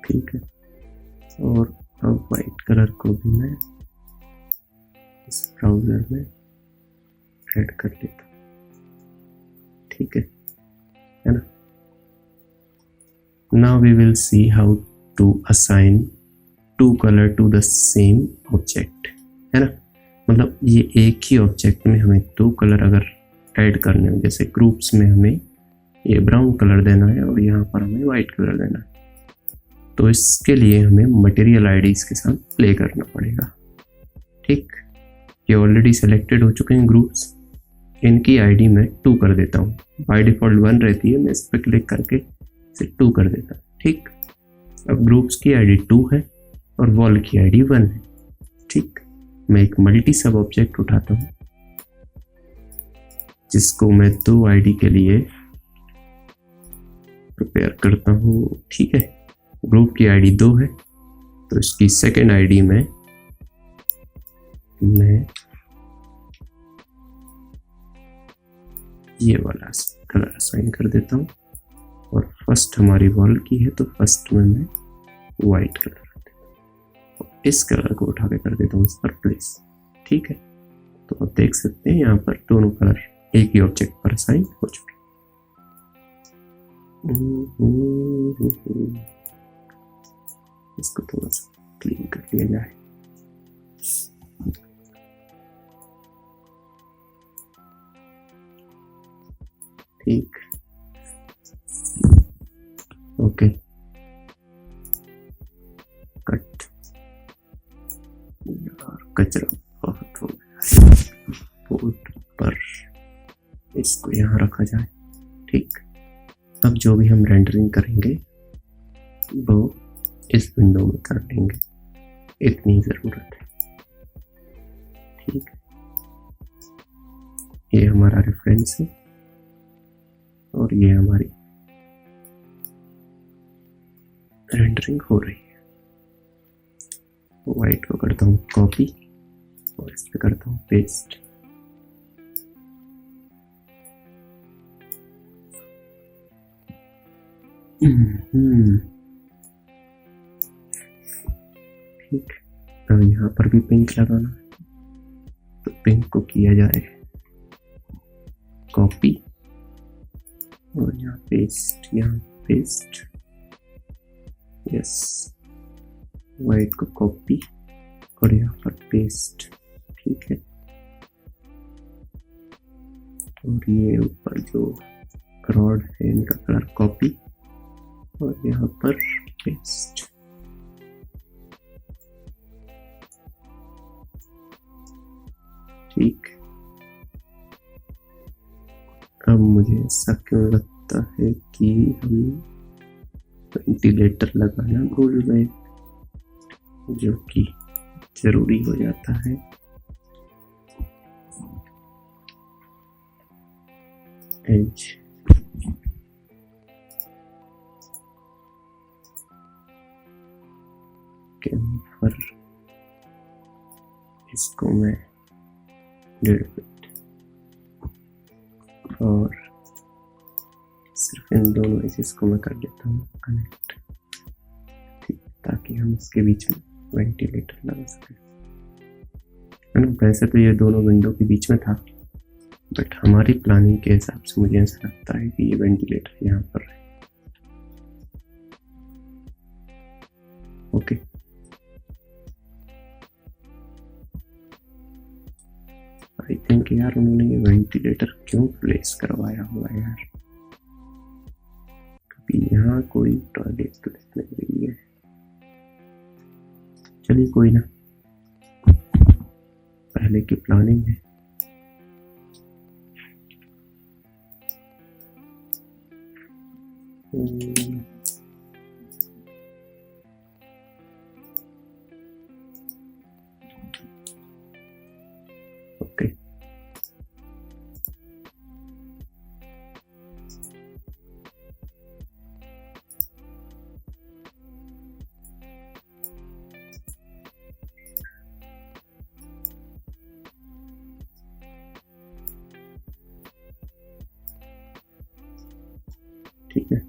ठीक है, और अब वाइट कलर को भी मैं इस ब्राउजर में ऐड कर लेता हूँ। ठीक है ना। Now we will see how to assign to colour to the same object, है ना। मतलब ये एक ही ऑब्जेक्ट में हमें दो कलर अगर ऐड करने हो, जैसे ग्रुप्स में हमें ये ब्राउन कलर देना है और यहाँ पर हमें वाइट कलर देना है, तो इसके लिए हमें मटेरियल आईडीज के साथ प्ले करना पड़ेगा। ठीक, ये ऑलरेडी सेलेक्टेड हो चुके हैं ग्रुप्स, इनकी आईडी मैं 2 कर देता हूँ। बाय डिफॉल्ट 1 रहती है, मैं इस पर क्लिक करके इसे 2 कर देता हूँ। ठीक, अब ग्रुप्स की आईडी 2 है और वॉल की आईडी 1 है। ठीक, मैं एक मल्टी सब ऑब्जेक्ट उठाता हूँ जिसको मैं 2 आईडी के लिए प्रिपेयर करता हूँ। ठीक है, ग्रुप की आईडी 2 है तो इसकी सेकेंड आईडी में मैं ये वाला कलर असाइन कर देता हूँ, और फर्स्ट हमारी वॉल की है तो फर्स्ट में मैं वाइट कलर कर देता हूँ और इस कलर को उठा के कर देता हूँ इस पर प्लेस। ठीक है, तो आप देख सकते हैं यहाँ पर दोनों कलर एक ही ऑब्जेक्ट पर असाइन हो चुके। इसको थोड़ा सा क्लीन कर लिया जाए। ठीक, ओके, कट। यार कचरा बहुत हो गया बोर्ड पर, इसको यहाँ रखा जाए। ठीक, अब जो भी हम रेंडरिंग करेंगे वो इस विंडो में कर लेंगे, इतनी जरूरत है। ठीक, ये हमारा रेफरेंस है और ये हमारी रेंडरिंग हो रही है। वाइट को करता हूँ कॉपी और इस पे करता हूँ पेस्ट। ठीक, अब यहाँ पर भी पिंक लगाना है तो पिंक को किया जाए कॉपी और यहाँ पेस्ट, यहाँ पेस्ट। यस, वाइट को कॉपी और यहाँ पर पेस्ट। ठीक है, और ये ऊपर जो रॉड है इनका कलर कॉपी और यहाँ पर पेस्ट। ठीक, अब मुझे ऐसा क्यों लगता है कि हम वेंटिलेटर लगाना भूल गए, जो कि जरूरी हो जाता है। एज कैम्फर, इसको मैं 1.5 फीट और सिर्फ इन दोनों एजेस को मैं कर लेता हूँ कनेक्ट, ठीक, ताकि हम इसके बीच में वेंटिलेटर लगा सकें। वैसे तो ये दोनों विंडो के बीच में था, बट हमारी प्लानिंग के हिसाब से मुझे ऐसा लगता है कि ये वेंटिलेटर यहाँ पर है। ओके, आई थिंक यार उन्होंने ये वेंटिलेटर क्यों प्लेस करवाया हुआ है यार, कभी यहाँ कोई टॉयलेट तो देखने गई है। चलिए कोई ना, पहले की प्लानिंग है। ओके, ठीक है,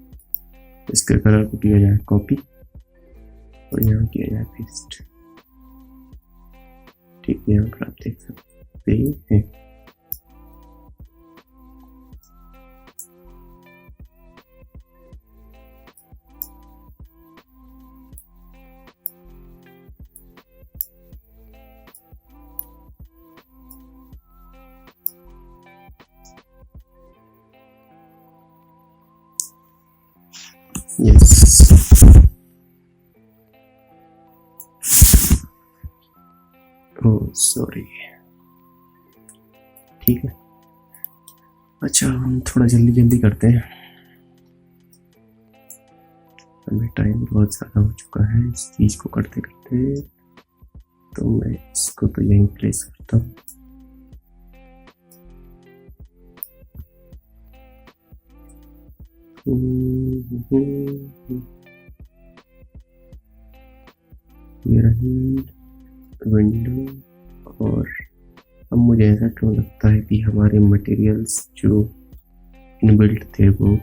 इसके कलर को किया जाए कॉपी और यहाँ किया जाए पेस्ट। ठीक है, यहाँ पर आप देख सकते हैं। यस, ओह सॉरी, ठीक है। अच्छा, हम थोड़ा जल्दी जल्दी करते हैं, हमें टाइम बहुत ज़्यादा हो चुका है इस चीज़ को करते करते, तो मैं इसको तो यहीं प्लेस करता हूँ। ये रही विंडो, और अब मुझे ऐसा क्यों लगता है कि हमारे मटेरियल्स जो इनबिल्ट थे वो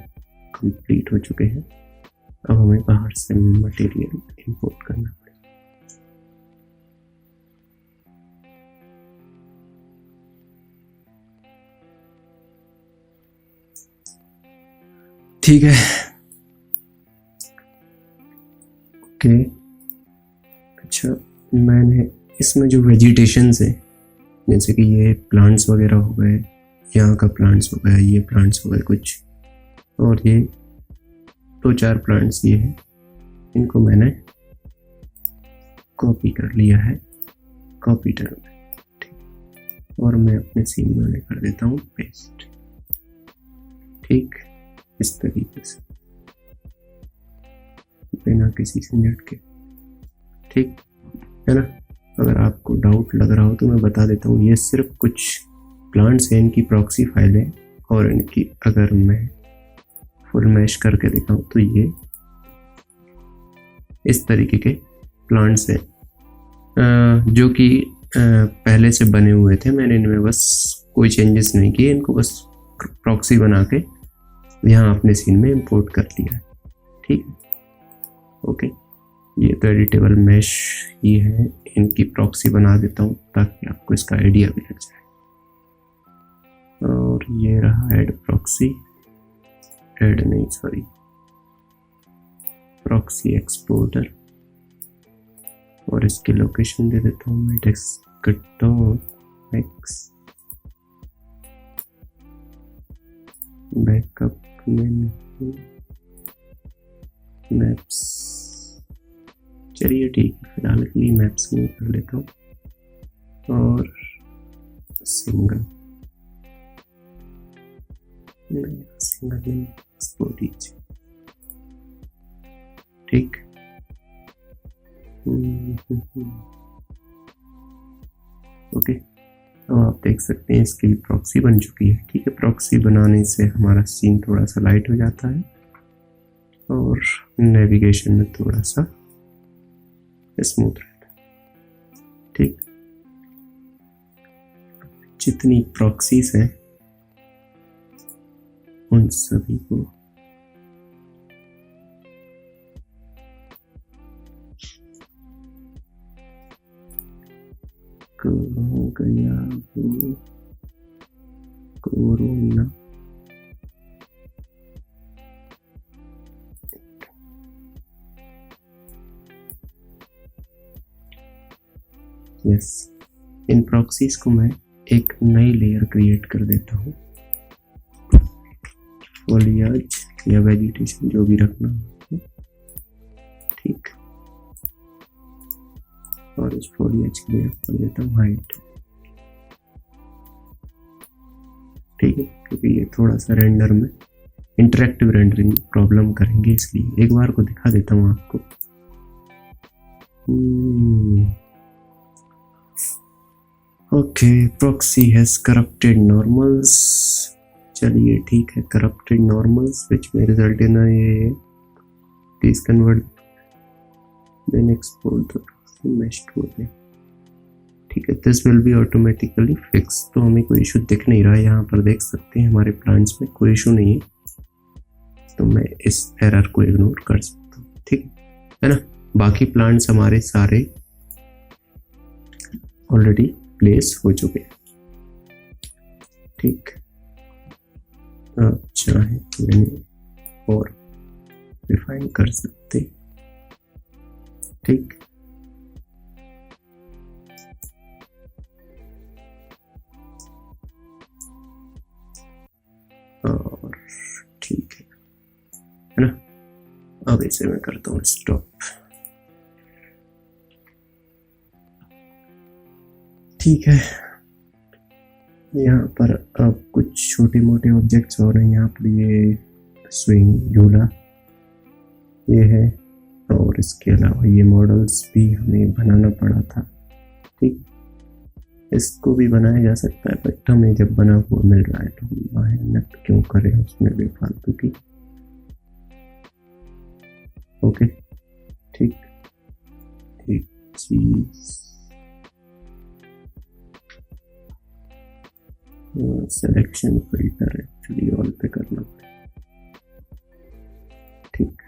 कंप्लीट हो चुके हैं। अब हमें बाहर से मटेरियल इंपोर्ट करना पड़ेगा। ठीक है, ओके। अच्छा, मैंने इसमें जो वेजिटेशंस है, जैसे कि ये प्लांट्स वगैरह हो गए, यहाँ का प्लांट्स हो गया, ये प्लांट्स हो गए कुछ, और ये 2-4 प्लांट्स ये हैं, इनको मैंने कॉपी कर लिया है कॉपीटर में, ठीक, और मैं अपने सीन में कर देता हूँ पेस्ट, ठीक, इस तरीके से बिना किसी से झटके, ठीक है ना। अगर आपको डाउट लग रहा हो तो मैं बता देता हूँ, ये सिर्फ कुछ प्लांट्स हैं, इनकी प्रॉक्सी फाइल है, और इनकी अगर मैं फुल मैश करके दिखाऊं तो ये इस तरीके के प्लांट्स हैं, जो कि पहले से बने हुए थे। मैंने इनमें बस कोई चेंजेस नहीं किए, इनको बस प्रॉक्सी बना के यहाँ अपने सीन में इंपोर्ट कर लिया है, ठीक है, ओके। ये तो एडिटेबल मैश ही है, इनकी प्रॉक्सी बना देता हूँ ताकि आपको इसका आइडिया भी लग जाए। और ये रहा ऐड प्रॉक्सी, ऐड नहीं सॉरी, प्रॉक्सी एक्सपोर्टर, और इसकी लोकेशन दे देता हूँ मैं डेस्कटॉप बैकअप में मैप्स, चलिए ठीक है, फिलहाल के लिए मैप्स में कर लेता हूँ, और सिंगल सिंगल नहीं, एक्सपोर्ट ईच, ठीक। ओके, तो आप देख सकते हैं इसकी प्रॉक्सी बन चुकी है, ठीक है। प्रॉक्सी बनाने से हमारा सीन थोड़ा सा लाइट हो जाता है और नेविगेशन में थोड़ा सा स्मूथ रहता है, ठीक। जितनी प्रॉक्सीज हैं उन सभी को कहाँ गया वो कोरोना, यस। इन प्रॉक्सीज को मैं एक नई लेयर क्रिएट कर देता हूँ, फॉलियाज या वेजिटेशन जो भी रखना हो, ठीक। और इस फॉलियाज के लिए कर देता हूँ हाइट, ठीक है, क्योंकि ये थोड़ा सा रेंडर में इंटरेक्टिव रेंडरिंग प्रॉब्लम करेंगे, इसलिए एक बार को दिखा देता हूँ आपको। Okay, proxy has corrupted normals, चलिए ठीक है, करप्टेड नॉर्मल्स विच में रिजल्ट इन ये please convert then export the proxy mesh to okay, ठीक है। This will be automatically fix, तो हमें कोई इशू दिख नहीं रहा है, यहाँ पर देख सकते हैं हमारे प्लान्स में कोई इशू नहीं है, तो मैं इस एरर को इग्नोर कर सकता हूँ, ठीक है ना। बाकी प्लान्स हमारे सारे ऑलरेडी प्लेस हो चुके हैं, ठीक। आप चाहे तो इन्हें और रिफाइन कर सकते, ठीक। और ठीक है ना। अब इसे मैं करता हूँ स्टॉप, ठीक है। यहाँ पर अब कुछ छोटे मोटे ऑब्जेक्ट्स और हैं, यहाँ पर ये स्विंग झूला ये है, और इसके अलावा ये मॉडल्स भी हमें बनाना पड़ा था, ठीक। इसको भी बनाया जा सकता है, बट हमें जब बना हुआ मिल रहा है तो हम मेहनत क्यों करें उसमें बेफालतू की, ओके, ठीक। एक चीज सिलेक्शन फिल्टर एक्चुअली ऑल पे करना पड़ेगा, ठीक।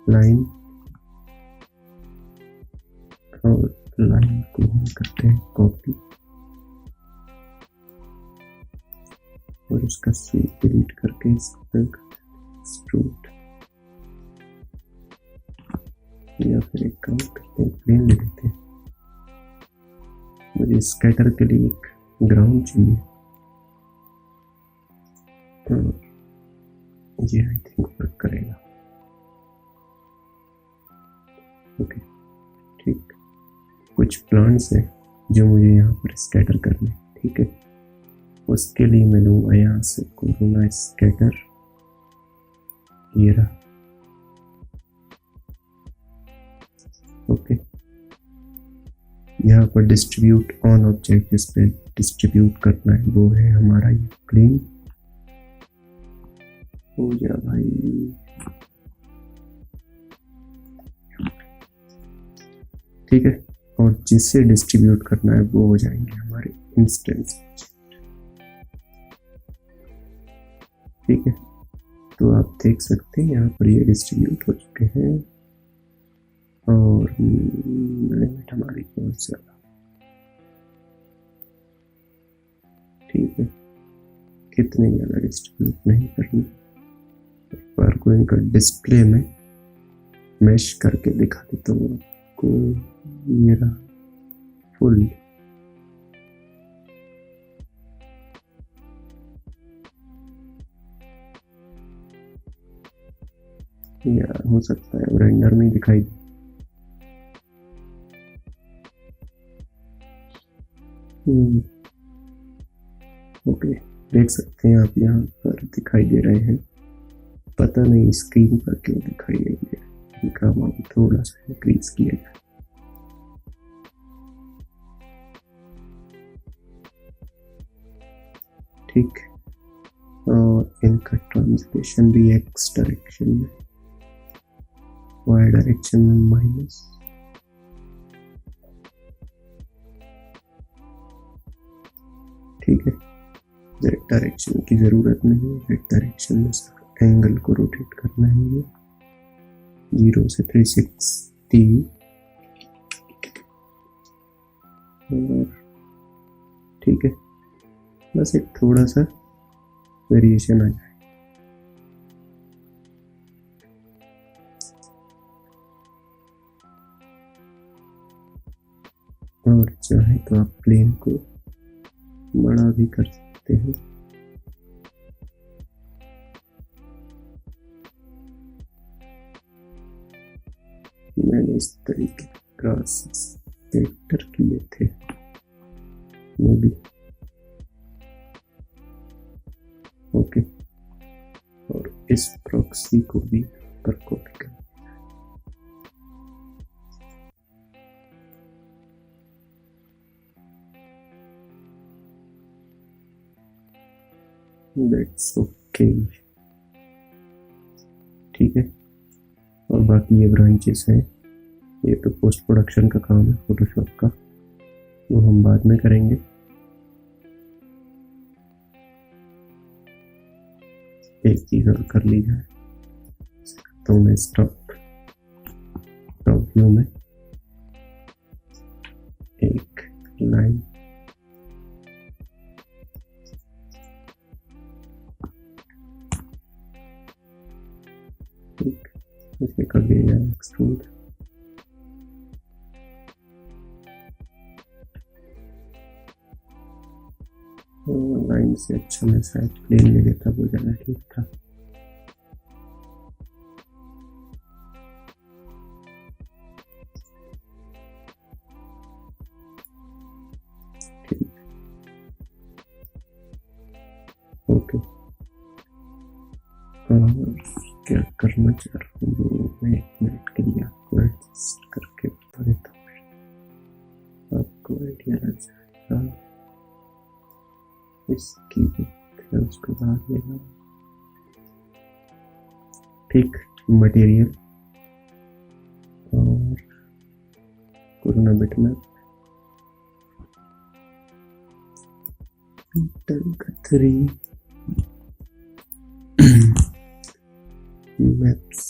लाइन और लाइन को हम करते हैं कॉपी और उसका स्वीप डिलीट करके इसको एक्सट्रूड, या फिर एक काम करते हैं प्लेन ले लेते हैं। मुझे स्कैटर के लिए एक ग्राउंड चाहिए, ये आई थिंक वर्क करेगा, ओके, ठीक। कुछ प्लांट्स हैं जो मुझे यहाँ पर स्कैटर करने, ठीक है। उसके लिए मैं लूँगा यहाँ से कोरोना स्कैटर, ये रहा, ओके। यहाँ पर डिस्ट्रीब्यूट ऑन ऑब्जेक्ट, जिस पे डिस्ट्रीब्यूट करना है वो है हमारा ये क्लीन, हो जा भाई, ठीक है। और जिससे डिस्ट्रीब्यूट करना है वो हो जाएंगे हमारे इंस्टेंस, ठीक है। तो आप देख सकते हैं यहाँ पर ये डिस्ट्रीब्यूट हो चुके हैं और लिमिट हमारी बहुत ज़्यादा, ठीक है। इतने ज़्यादा डिस्ट्रीब्यूट नहीं करनी, एक बार को इनका डिस्प्ले में मैश करके दिखा देता हूँ आपको, ये रहा फुल, या हो सकता है रेंडर में दिखाई दे, ओके, देख सकते हैं आप यहाँ पर दिखाई दे रहे हैं, पता नहीं स्क्रीन पर क्यों दिखाई नहीं दे रहा। इनका अमाउंट थोड़ा सा इंक्रीज किया जाए। ठीक, और इनका ट्रांसलेशन भी एक्स डायरेक्शन में, वाई डायरेक्शन में माइनस। ठीक है, जेड डायरेक्शन की जरूरत नहीं, जेड डायरेक्शन में एंगल को रोटेट करना है 0 से 360 और ठीक है, बस एक थोड़ा सा वेरिएशन आ जाए। और चाहे तो आप प्लेन को बड़ा भी कर सकते हैं। मैंने इस तरीके क्रॉस वेक्टर किए थे, वो भी ओके। और इस प्रॉक्सी को भी पर कॉपी कर, दैट्स ओके। ठीक है, और बाकी ये ब्रांचेस हैं, ये तो पोस्ट प्रोडक्शन का काम है फोटोशॉप का, वो हम बाद में करेंगे। एक चीज और कर ली जाए, तो मैं टॉप व्यू में एक लाइन ठीक इसे कर दिया जाए एक्सट्रूड। लाइन से अच्छा मैं शायद प्लेन ले लेता, वो ज़्यादा ठीक था। ठीक, ओके। और क्या करना चाह रहा हूँ वो मैं 1 मिनट के लिए आपको एडजस्ट करके बता देता हूँ, आपको आइडिया लग जाएगा। इसकी है उसको बाद लेना। ठीक, मटेरियल और कोरोना बिटमैप का 3 मैप्स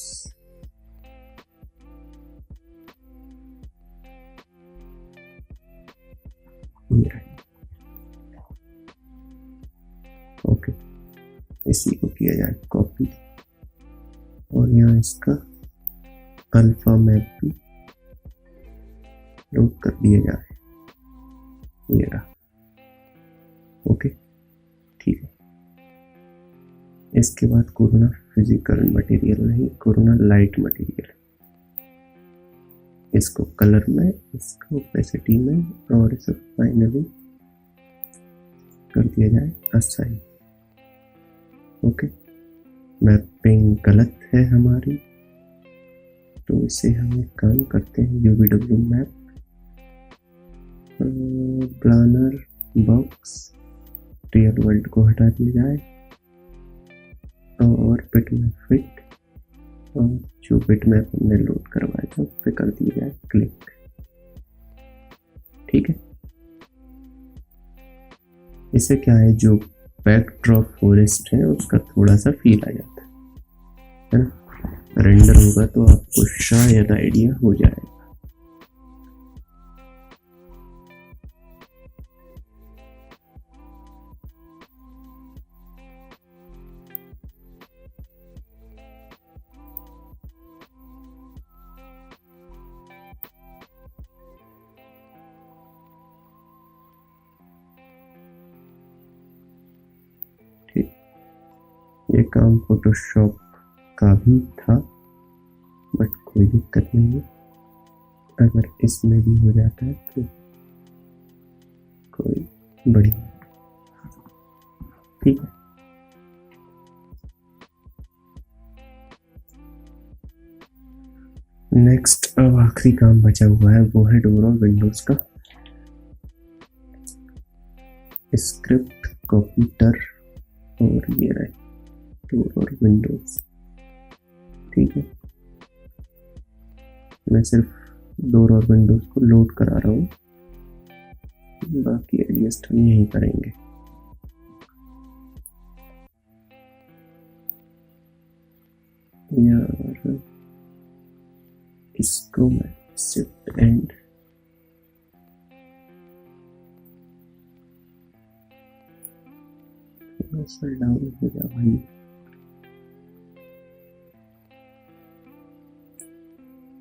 ओके, इसी को किया जाए कॉपी और यहाँ इसका अल्फा मैप भी लोड कर दिया जाए। ये रहा, ओके ठीक है। इसके बाद कोरोना फिजिकल मटेरियल नहीं, कोरोना लाइट मटेरियल, इसको कलर में, इसको ओपेसिटी में और इसे फाइनली कर दिया जाए असाइन। ओके, मैपिंग गलत है हमारी, तो इसे हम एक काम करते हैं, UVW map planar box real world को हटा दिया जाए और बिटमैप फिट, और जो बिटमैप हमने लोड करवाया था उस पर कर दिया जाए क्लिक। ठीक है, इससे क्या है, जो बैकड्रॉप फॉरेस्ट है उसका थोड़ा सा फील आ जाता है ना। रेंडर होगा तो आपको शायद आइडिया हो जाएगा। ये काम फोटोशॉप का भी था, बट कोई दिक्कत नहीं है, अगर इसमें भी हो जाता है तो कोई बड़ी ठीक है। नेक्स्ट अब आखिरी काम बचा हुआ है, वो है डोर और विंडोज का स्क्रिप्ट कॉपी टर, और ये रहे डोर और विंडोज। ठीक है, मैं सिर्फ डोर और विंडोज को लोड करा रहा हूँ, बाकी एडजस्ट हम यही करेंगे। यार इसको मैं शिफ्ट एंड थोड़ा सा डाउन हो जा भाई।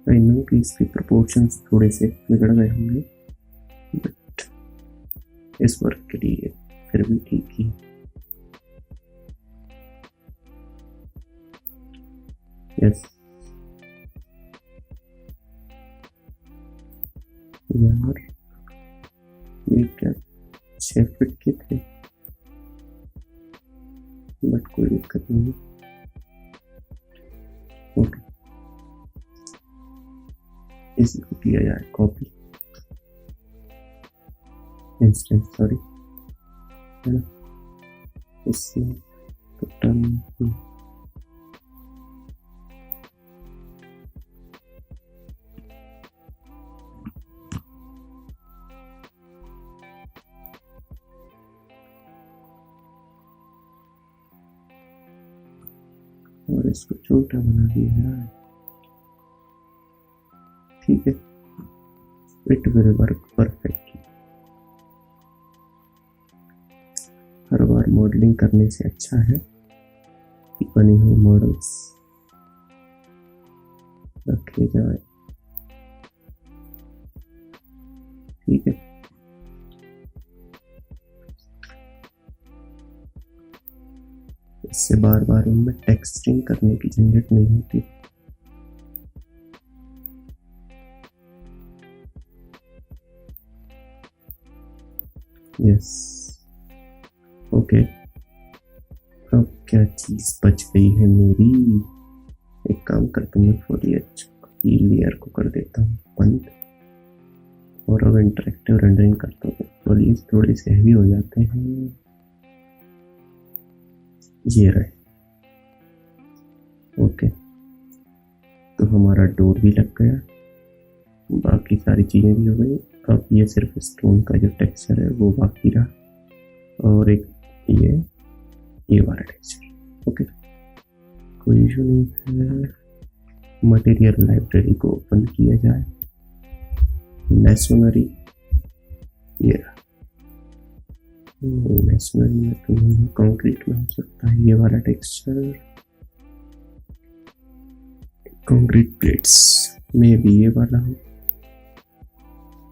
आई नो कि इसके प्रोपोर्शंस थोड़े से बिगड़ गए होंगे, बट इस वर्क के लिए फिर भी ठीक ही। यस यार, ये क्या 6 फीट के थे, बट कोई दिक्कत नहीं। ओके, इसी को किया जाए कॉपी इंस्टेंस, सॉरी, है ना, इसमें तो टर्न और इसको छोटा बना दिया है। ठीक है, it will work perfectly. Her bar modelling करने से अच्छा है कि बने हुए मॉडल्स रखे जाए। ठीक है, इससे बार बार उनमें टेक्सटिंग करने की झंझट नहीं होती। यस, ओके, अब क्या चीज बच गई है मेरी। एक काम करता हूँ, मैं फॉलिएज की लेयर को कर देता हूँ बंद, और अब इंटरेक्टिव रेंडरिंग करता हूँ। फॉलिएज थोड़े से हैवी हो जाते हैं। ये रहे, ओके, तो हमारा डोर भी लग गया, बाकी सारी चीजें भी हो गई। अब ये सिर्फ स्टोन का जो टेक्सचर है वो बाकी रहा, और एक ये वाला टेक्सचर। ओके, कोई इशू नहीं है। मटेरियल लाइब्रेरी को ओपन किया जाए, मैसोनरी, ये रहा। मैसोनरी में तो नहीं, कंक्रीट में हो सकता है ये वाला टेक्सचर। कंक्रीट प्लेट्स में भी ये वाला हो,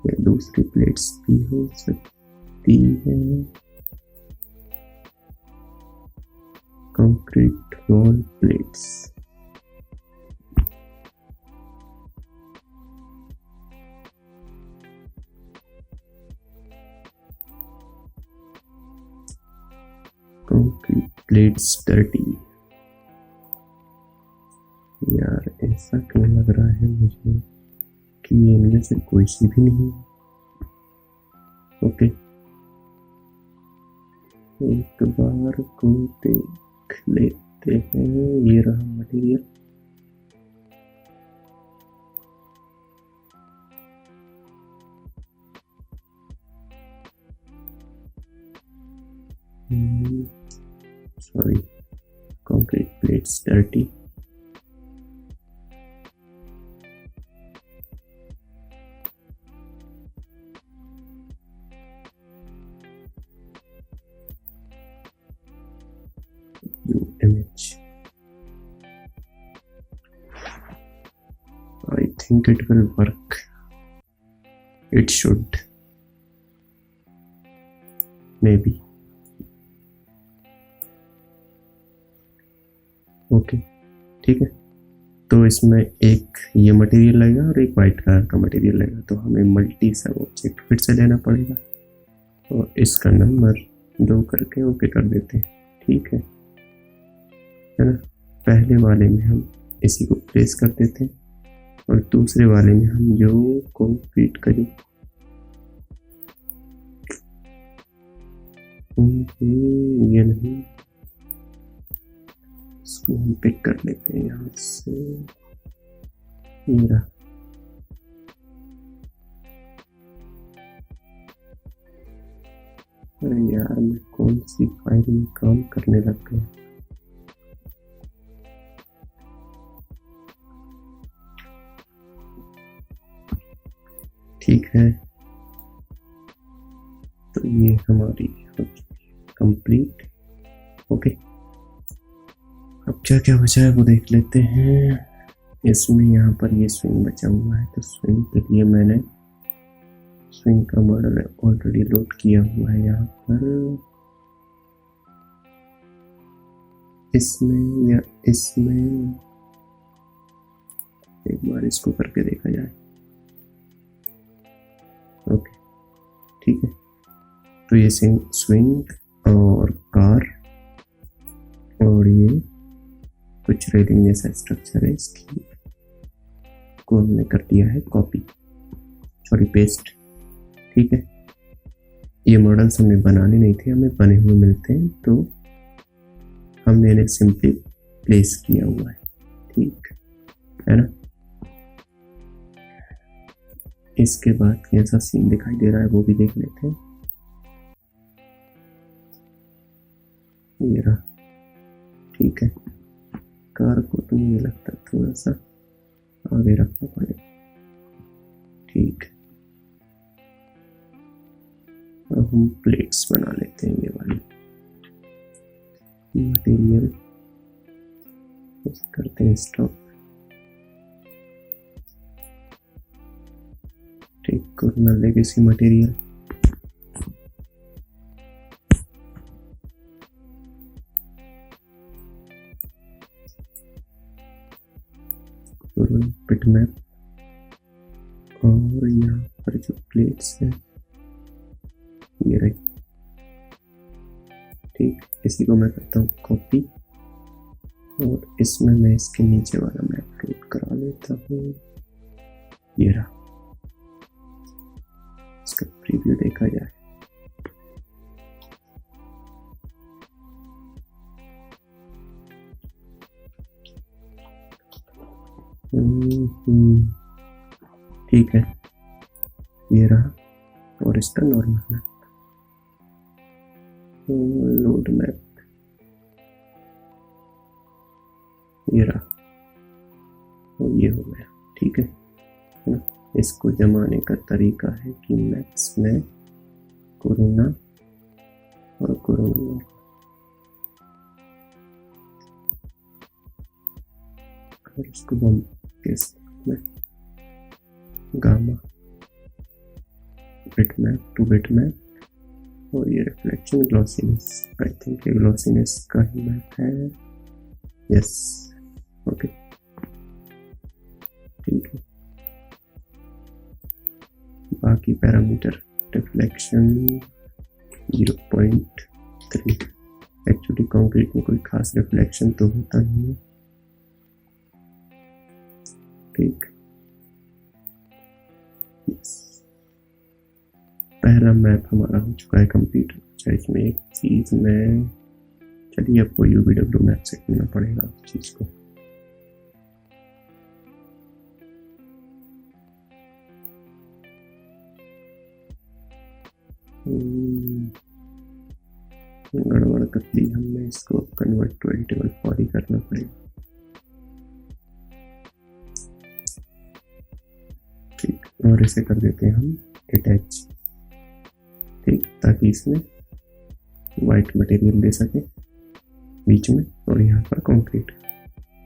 या दूसरी प्लेट्स भी हो सकती है। Concrete wall plates, concrete plates dirty. यार ऐसा क्यों लग रहा है मुझे कि इनमें से कोई सी भी नहीं। ओके, एक बार को देख लेते हैं। ये रहा material, sorry, concrete plates dirty. image, I think it will work. It should, maybe. Okay, ठीक है, तो इसमें एक ये मटेरियल लगेगा और एक वाइट कलर का मटेरियल लगेगा, तो हमें मल्टी सब ऑब्जेक्ट फिर से लेना पड़ेगा, और इसका नंबर 2 करके ओके कर देते हैं। ठीक है ना। पहले वाले में हम इसी को प्लेस कर देते हैं और दूसरे वाले में हम जो कंक्रीट का जो ये नहीं, इसको हम पिक कर लेते हैं यहाँ से। ये रहा, अरे यार मैं कौन सी फाइल में काम करने लग गया। ठीक है, तो ये हमारी कंप्लीट। ओके, अब क्या क्या बचा है वो देख लेते हैं। इसमें यहाँ पर ये स्विंग बचा हुआ है, तो स्विंग के लिए मैंने स्विंग का मॉडल ऑलरेडी लोड किया हुआ है यहाँ पर। इसमें या इसमें एक बार इसको करके देखा जाए। ओके ठीक है, तो ये स्विंग और कार और ये कुछ रेलिंग जैसा स्ट्रक्चर है, इसकी को हमने कर दिया है कॉपी, सॉरी पेस्ट। ठीक है, ये मॉडल्स हमें बनाने नहीं थे, हमें बने हुए मिलते हैं, तो हमने इन्हें सिंपली प्लेस किया हुआ है। ठीक है ना। इसके बाद कैसा सीन दिखाई दे रहा है वो भी देख लेते हैं। ये रहा, ठीक है। कार को तो मुझे लगता है थोड़ा सा आगे रखना पड़ेगा। ठीक है, अब हम प्लेट्स बना लेते हैं। ये वाली मटेरियल करते हैं स्टॉप। ठीक, कोरोना लेगेसी मटेरियल बिटमैप, और यहाँ पर जो प्लेट्स हैं ये रही। ठीक, इसी को मैं करता हूँ कॉपी और इसमें मैं इसके नीचे वाला मैप लोड करा लेता हूँ। ये रहा, इसका प्रीव्यू देखा जाए। ठीक है, ये रहा, और इसका नॉर्मल मैप, लोड मैप ये रहा, और ये हो गया। ठीक है ना। इसको जमाने का तरीका है कि मैक्स में कोरोना और कोरोना, और इसको हम में गामा बिटमैप टू बिटमैप, और ये रिफ्लेक्शन ग्लॉसीनेस, आई थिंक ये ग्लॉसीनेस का ही मैप है। यस, ओके ठीक है। बाकी पैरामीटर रिफ्लेक्शन 0.3। एक्चुअली कंक्रीट में कोई खास रिफ्लेक्शन तो होता नहीं है। ठीक, पहला मैप हमारा हो चुका है कंप्लीट। अच्छा, इसमें एक चीज में, चलिए आपको UVW मैप से करना पड़ेगा उस चीज को। गड़बड़ कर दी हमने, इसको कन्वर्ट टू एडिटेबल पॉली करना पड़ेगा। ठीक, और इसे कर देते हैं हम अटैच। ठीक, ताकि इसमें वाइट मटेरियल दे सके बीच में, और यहाँ पर कंक्रीट।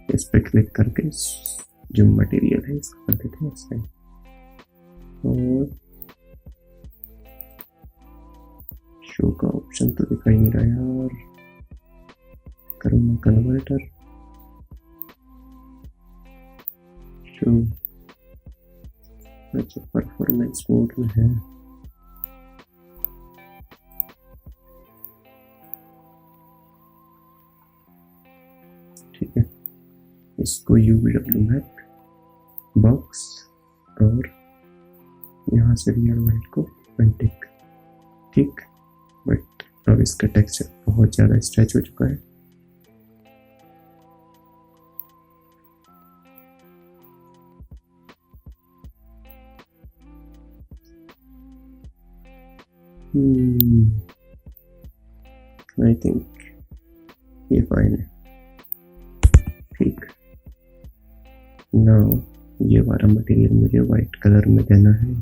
इस पे क्लिक करके जो मटेरियल है इसको कर देते हैं साइड, और शो का ऑप्शन तो दिखाई नहीं रहा यार। करूँगा कन्वर्टर शो। अच्छा, परफॉर्मेंस मोड में है। ठीक है, इसको UVW मैप बॉक्स और यहाँ से रियल वर्ल्ड को अनटिक। ठीक, बट अब इसका टेक्सचर बहुत ज़्यादा स्ट्रेच हो चुका है। आई थिंक ये फाइन है। ठीक, नाउ ये वाला मटेरियल मुझे वाइट कलर में देना है,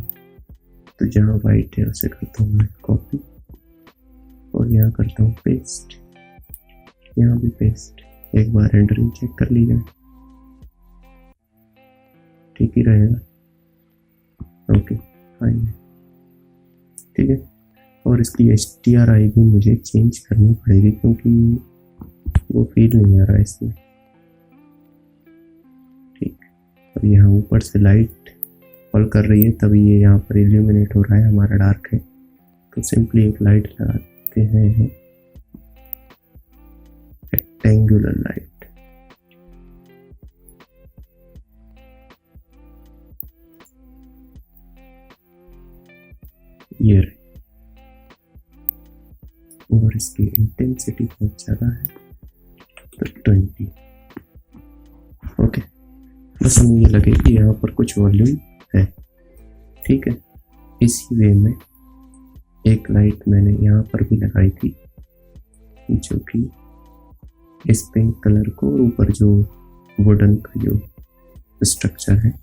तो जहाँ वाइट है उसे करता हूँ मैं कॉपी और यहाँ करता हूँ पेस्ट, यहाँ भी पेस्ट। एक बार रेंडरिंग चेक कर ली जाए, ठीक ही रहेगा। ओके फाइन है, ठीक है। और इसकी HDRI भी मुझे चेंज करनी पड़ेगी क्योंकि वो फील नहीं आ रहा है इसमें। ठीक, अब यहाँ ऊपर से लाइट फॉल कर रही है तभी ये यहाँ पर इल्यूमिनेट हो रहा है, हमारा डार्क है, तो सिंपली एक लाइट लगाते हैं, रेक्टेंगुलर लाइट। ये और इसकी इंटेंसिटी बहुत ज़्यादा है, तो 20। ओके, बस हमें ये लगे कि यहाँ पर कुछ वॉल्यूम है। ठीक है, इसी वे में एक लाइट मैंने यहाँ पर भी लगाई थी जो कि इस पिंक कलर को और ऊपर जो वुडन का जो स्ट्रक्चर है,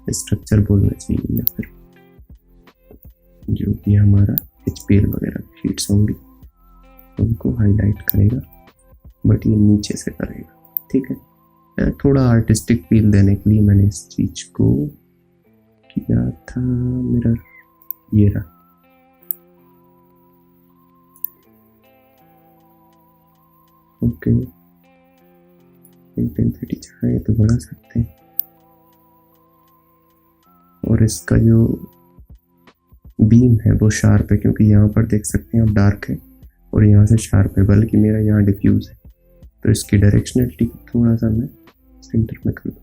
स्ट्रक्चर बोलना चाहिए, या फिर जो भी हमारा HPL वगैरह शीट्स होंगी उनको हाईलाइट करेगा, बट ये नीचे से करेगा। ठीक है, थोड़ा आर्टिस्टिक फील देने के लिए मैंने इस चीज को किया था। मिरर ये रहा, ओके। इंटेंसिटी चाहे तो बढ़ा सकते हैं, और इसका जो बीम है वो शार्प है क्योंकि यहाँ पर देख सकते हैं आप डार्क है और यहाँ से शार्प है, बल्कि मेरा यहाँ डिफ्यूज है, तो इसकी डायरेक्शनलिटी थोड़ा सा मैं सेंटर में कर दूँ,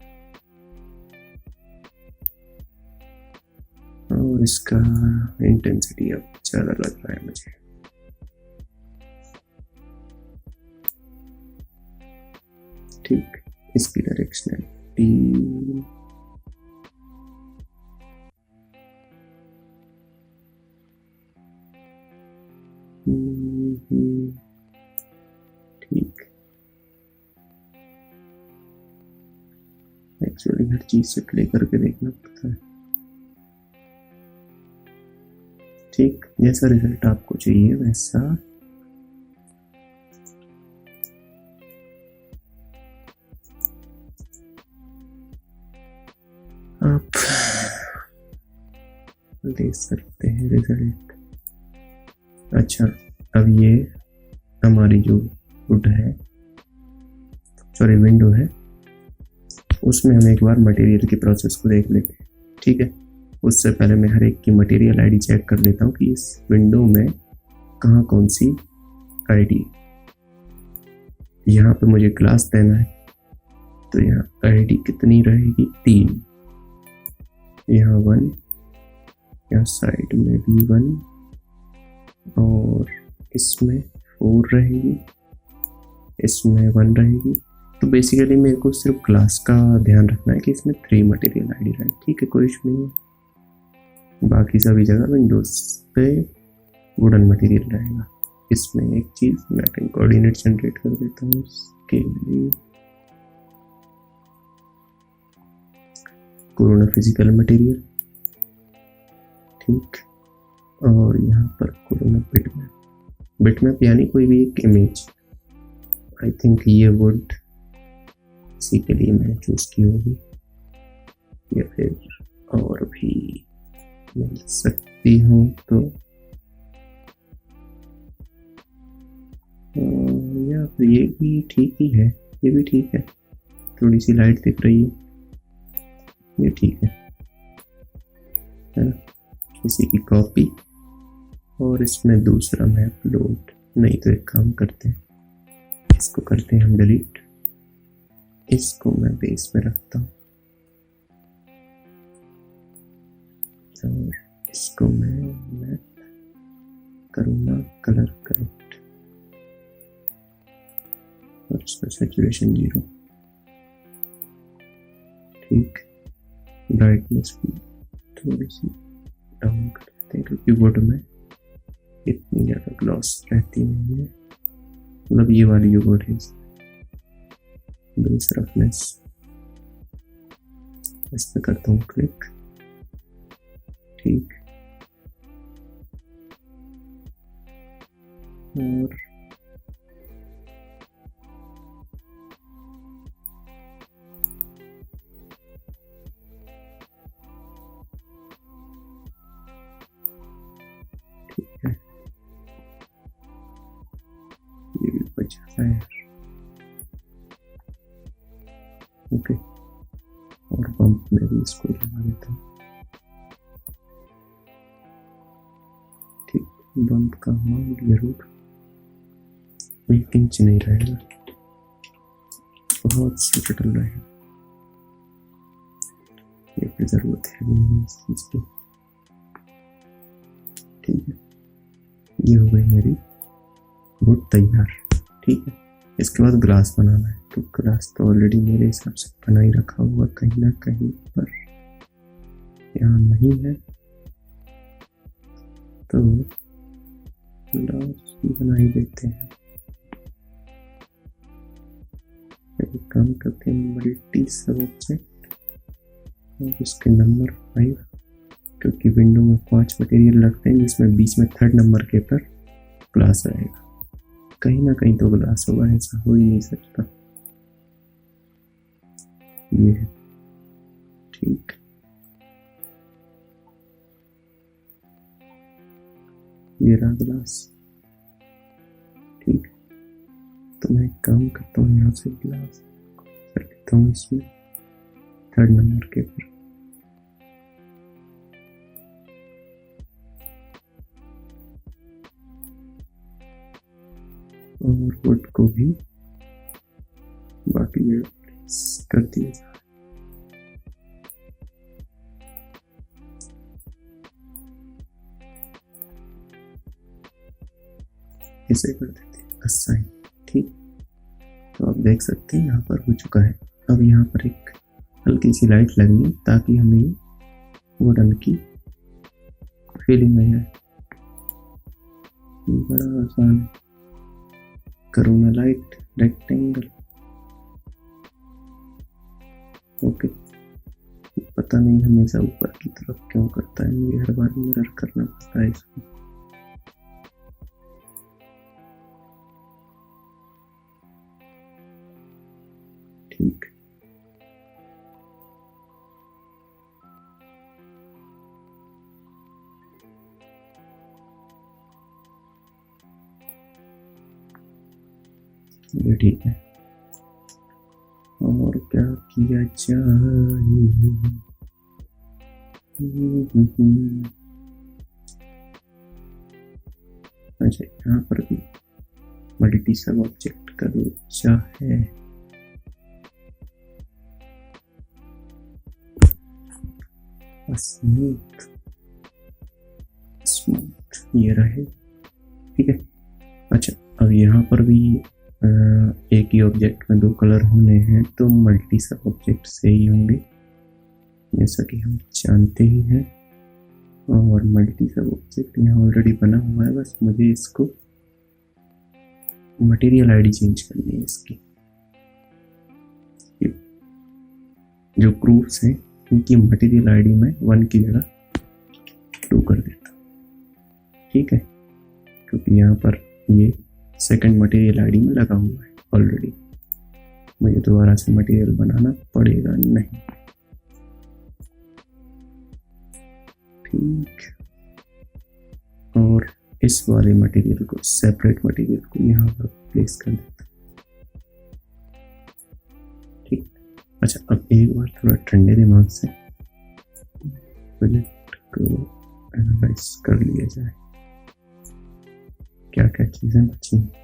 और इसका इंटेंसिटी अब ज़्यादा लग रहा है मुझे। ठीक, इसकी डायरेक्शनलिटी ठीक, एक्चुअली हर चीज से प्ले करके देखना पड़ता है। ठीक, जैसा रिजल्ट आपको चाहिए वैसा आप ले सकते हैं रिजल्ट। अच्छा, अब ये हमारी जो वुड है, सॉरी विंडो है, उसमें हम एक बार मटेरियल की प्रोसेस को देख लेते हैं। ठीक है, उससे पहले मैं हर एक की मटेरियल आईडी चेक कर लेता हूँ कि इस विंडो में कहाँ कौन सी आईडी। यहाँ पे मुझे क्लास देना है, तो यहाँ आईडी कितनी रहेगी? 3। यहाँ 1, यहाँ साइड में भी 1, और इसमें 4 रहेगी, इसमें 1 रहेगी। तो बेसिकली मेरे को सिर्फ क्लास का ध्यान रखना है कि इसमें 3 मटेरियल आईडी रहे। ठीक है, कोई इशू नहीं है। बाकी सभी जगह विंडोज पे वुडन मटेरियल रहेगा। इसमें एक चीज मैं कहीं कोऑर्डिनेट जनरेट कर देता हूँ इसके लिए। कोरोना फिजिकल मटेरियल, ठीक, और यहाँ पर कोरोना बिटमैप यानी कोई भी एक इमेज। आई थिंक ये वुड इसी के लिए मैंने चूज की होगी, या फिर और भी मिल सकती हूँ तो, या फिर ये भी ठीक ही है, ये भी ठीक है। थोड़ी सी लाइट दिख रही है, ये ठीक है ना। इसी की कॉपी और इसमें दूसरा मैप लोड। नहीं तो एक काम करते हैं, इसको करते हैं हम डिलीट, इसको मैं बेस में रखता हूँ और इसको मैं करूँगा कलर करेक्ट और इसमें सैचुरेशन 0। ठीक, ब्राइटनेस भी थोड़ी सी डाउन कर देते हैं क्योंकि वुड में इतनी ज़्यादा ग्लॉस रहती नहीं है, मतलब ये वाली जो वुड है बेस रफनेस इस पे करता हूँ क्लिक। ठीक, और ठीक है, ये भी बचा है यार। ओके, और बम्प में भी इसको लगा देता हूँ। ठीक, बम्प का अमाउंट जरूर 1 इंच नहीं रहेगा, बहुत छोटा डल रहा है, ये फिर जरूरत है नहीं इस चीज की। ठीक है, ये हो गई मेरी वुड तैयार। ठीक है, इसके बाद ग्लास बनाना है, तो ग्लास तो ऑलरेडी मेरे हिसाब से बना ही रखा हुआ कहीं ना कहीं पर, यहाँ नहीं है तो ग्लास बना ही देते हैं। एक काम करते हैं, मल्टी सब ऑब्जेक्ट और इसके नंबर 5, क्योंकि विंडो में 5 मटेरियल लगते हैं जिसमें बीच में 3rd नंबर के पर ग्लास रहेगा, कहीं ना कहीं तो ग्लास होगा, ऐसा हो ही नहीं सकता। ये है, ठीक, ये रहा ग्लास। ठीक, तो मैं एक काम करता हूँ, यहाँ से ग्लास कर लेता हूँ इसमें 3rd नंबर के पर, और वुड को भी बाकी जगह प्लेस कर दिया जाए। इसे कर देते हैं असाइन। ठीक, तो आप देख सकते हैं यहाँ पर हो चुका है। अब यहाँ पर एक हल्की सी लाइट लगनी ताकि हमें वुडन की फीलिंग आ जाए। बड़ा आसान है, करूँगा लाइट रेक्टेंगल। ओके, पता नहीं हमेशा ऊपर की तरफ क्यों करता है, मुझे हर बार मिरर करना पड़ता है इसको। ठीक, ये ठीक है। और क्या किया जाए, अच्छा यहाँ पर भी मल्टी सब ऑब्जेक्ट का लोचा है। स्मूथ स्मूथ ये रहे। ठीक है, अच्छा अब यहाँ पर भी एक ही ऑब्जेक्ट में 2 कलर होने हैं तो मल्टी सब ऑब्जेक्ट से ही होंगे, जैसा कि हम जानते ही हैं। और मल्टी सब ऑब्जेक्ट यहाँ ऑलरेडी बना हुआ है, बस मुझे इसको मटेरियल आईडी चेंज करनी है इसकी। जो ग्रुप्स हैं उनकी मटेरियल आईडी में 1 की जगह 2 कर देता हूँ। ठीक है, क्योंकि यहाँ पर ये 2nd मटेरियल आईडी में लगा हुआ है ऑलरेडी, मुझे दोबारा से मटेरियल बनाना पड़ेगा नहीं। ठीक, और इस वाले मटेरियल को, सेपरेट मटेरियल को यहाँ पर प्लेस कर देता हूँ। ठीक, अच्छा अब एक बार थोड़ा ठंडे दिमाग से प्रोजेक्ट को एनालाइज कर लिया जाए, क्या क्या चीज़ें बची हैं।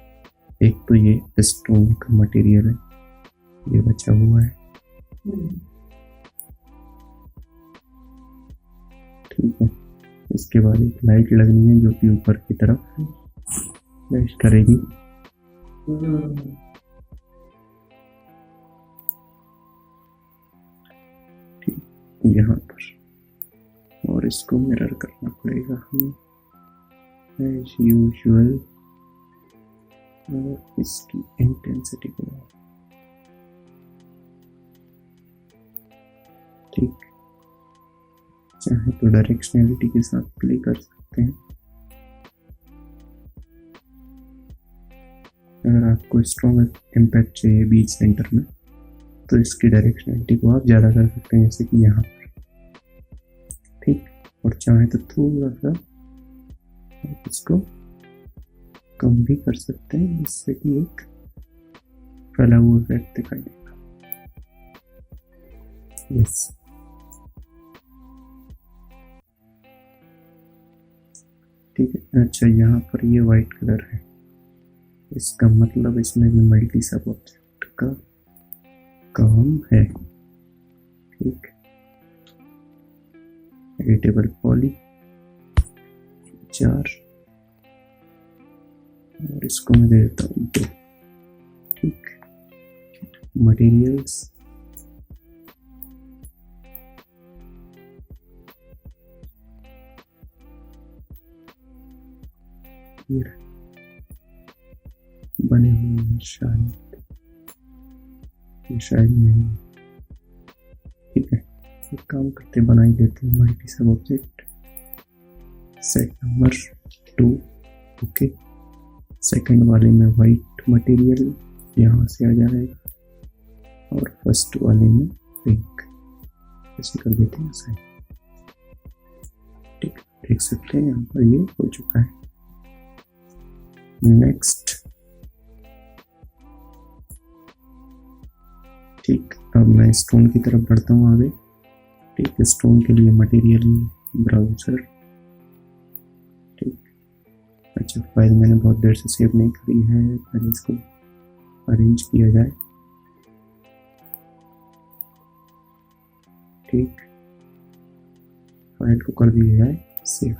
एक तो ये स्टोन का मटेरियल है, ये बचा हुआ है, ठीक है। इसके बाद एक लाइट लगनी है जो कि ऊपर की तरफ फ्लैश करेगी। ठीक, यहाँ पर, और इसको मिरर करना पड़ेगा हमें एज यूजुअल, और इसकी इंटेंसिटी को, ठीक, चाहे तो डायरेक्शनलिटी के साथ प्ले कर सकते हैं। अगर आपको स्ट्रॉन्ग इम्पैक्ट चाहिए बीच सेंटर में तो इसकी डायरेक्शनलिटी को आप ज़्यादा कर सकते हैं, जैसे कि यहाँ पर, ठीक। और चाहे तो थोड़ा सा आप इसको कम भी कर सकते हैं, जिससे कि एक फैला हुआ इफेक्ट दिखाई देगा। यस, ठीक है। अच्छा, यहाँ पर ये वाइट कलर है, इसका मतलब इसमें भी मल्टी सब ऑब्जेक्ट का काम है, ठीक। एडिटेबल पॉली 4, और इसको मैं दे देता हूँ 2, ठीक। मटेरियल्स बने हुए हैं, शायद नहीं, ठीक है। एक काम करते, बनाई देते हैं मल्टी सब object, set number 2, okay. Second वाले में वाइट मटेरियल यहाँ से आ जाएगा, और फर्स्ट वाले में पिंक, ऐसे कर देते हैं साइड, ठीक। देख सकते हैं यहाँ पर ये हो चुका है। नेक्स्ट, ठीक। अब मैं स्टोन की तरफ बढ़ता हूँ आगे, ठीक। स्टोन के लिए मटेरियल ब्राउज़र, ठीक। अच्छा, फाइल मैंने बहुत देर से सेव नहीं करी है, पहले इसको अरेंज किया जाए, ठीक। फाइल को कर दिया जाए सेव,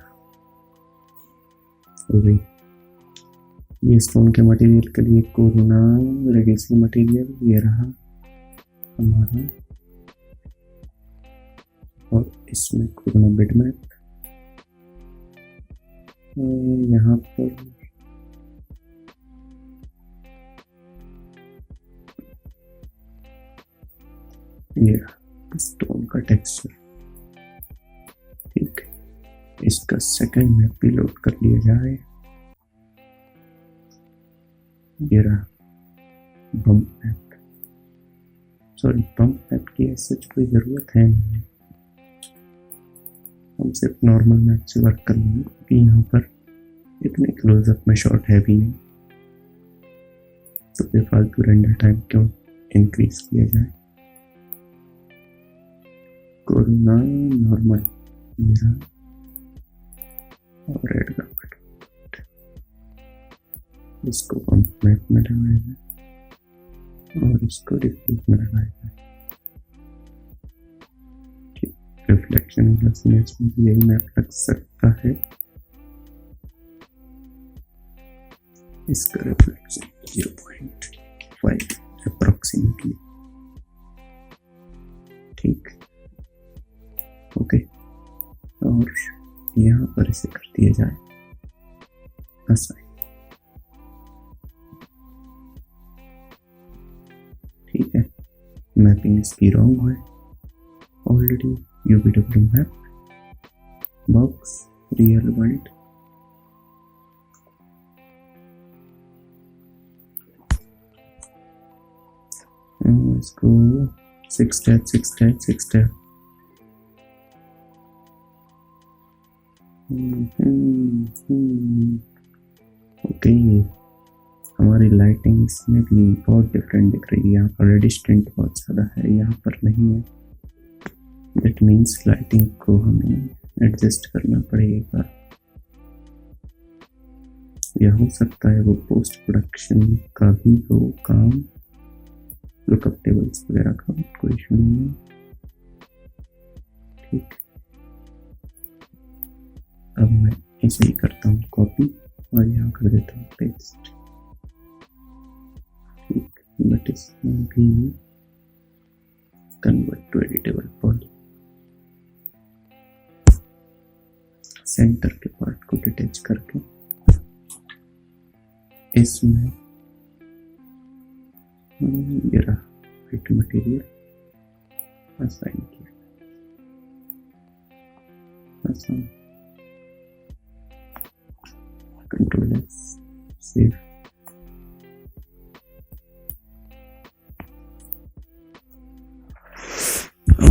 हो गई। ये स्टोन के मटेरियल के लिए कोरोना लेगेसी मटेरियल ये रहा हमारा, और इसमें कोरोना बिटमैप, और यहाँ पर ये स्टोन का टेक्सचर, ठीक। इसका सेकंड मैप भी लोड कर लिया जाए, ये रहा bump map, sorry bump map की सच कोई ज़रूरत है नहीं, हम सिर्फ नॉर्मल मैप से वर्क करेंगे, क्योंकि यहाँ पर इतने क्लोजअप में शॉट है भी नहीं, तो बेफालतू रेंडर टाइम क्यों इंक्रीज किया जाए। कोरोना नॉर्मल मेरा, और रेड का इसको बम्प मैप में लगाएगा, और इसको डिफ्यूज में लगाएगा, ठीक। रिफ्लेक्शन ग्लासनेस में भी यही मैप लग सकता है, इसका रिफ्लेक्शन 0.5 अप्रोक्सीमेटली, ठीक, ओके। और यहाँ पर इसे कर दिया जाए असाइन, ठीक है। मैपिंग इसकी रॉन्ग है already, UVW map box real world, इसको 6 टैब ओके। हमारी लाइटिंग इसमें भी बहुत डिफरेंट दिख रही है, यहाँ पर रेडिश टिंट बहुत ज़्यादा है, यहाँ पर नहीं है। दैट मीन्स लाइटिंग को हमें एडजस्ट करना पड़ेगा। या हो सकता है वो पोस्ट प्रोडक्शन का भी हो काम, लुकअप टेबल्स वगैरह का, कोई इशू नहीं है। ठीक, अब मैं इसे ही करता हूँ कॉपी और यहाँ कर देता हूँ पेस्ट। ठीक, बट इसमें भी convert to editable poly, centre के पार्ट को डिटैच करके इसमें ये रहा फिट मटेरियल असाइन किया, आसान, control S, save.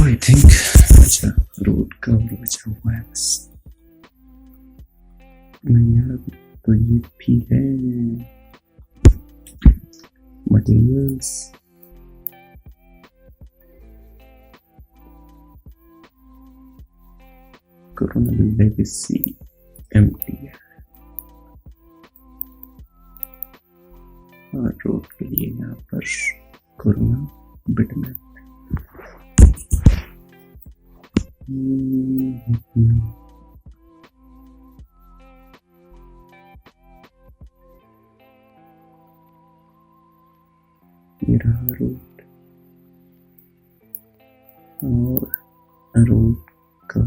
I think अच्छा रोड का और बचा हुआ है बस। नहीं यार तो ये भी है मटेरियल्स, कोरोना लेगेसी एम्प्टी है और रोड के लिए यहाँ पर कोरोना बिटमैप। ये रहा रोड और रोड का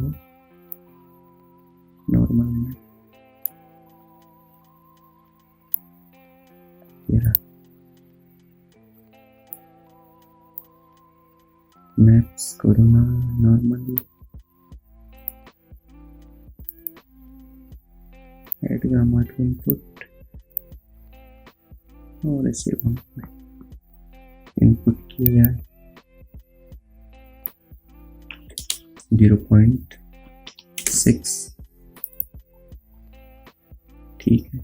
नॉर्मल मैप, ये रहा maps corona normally, add gamma two input और इसे इनपुट किया जाए 0.6। ठीक है,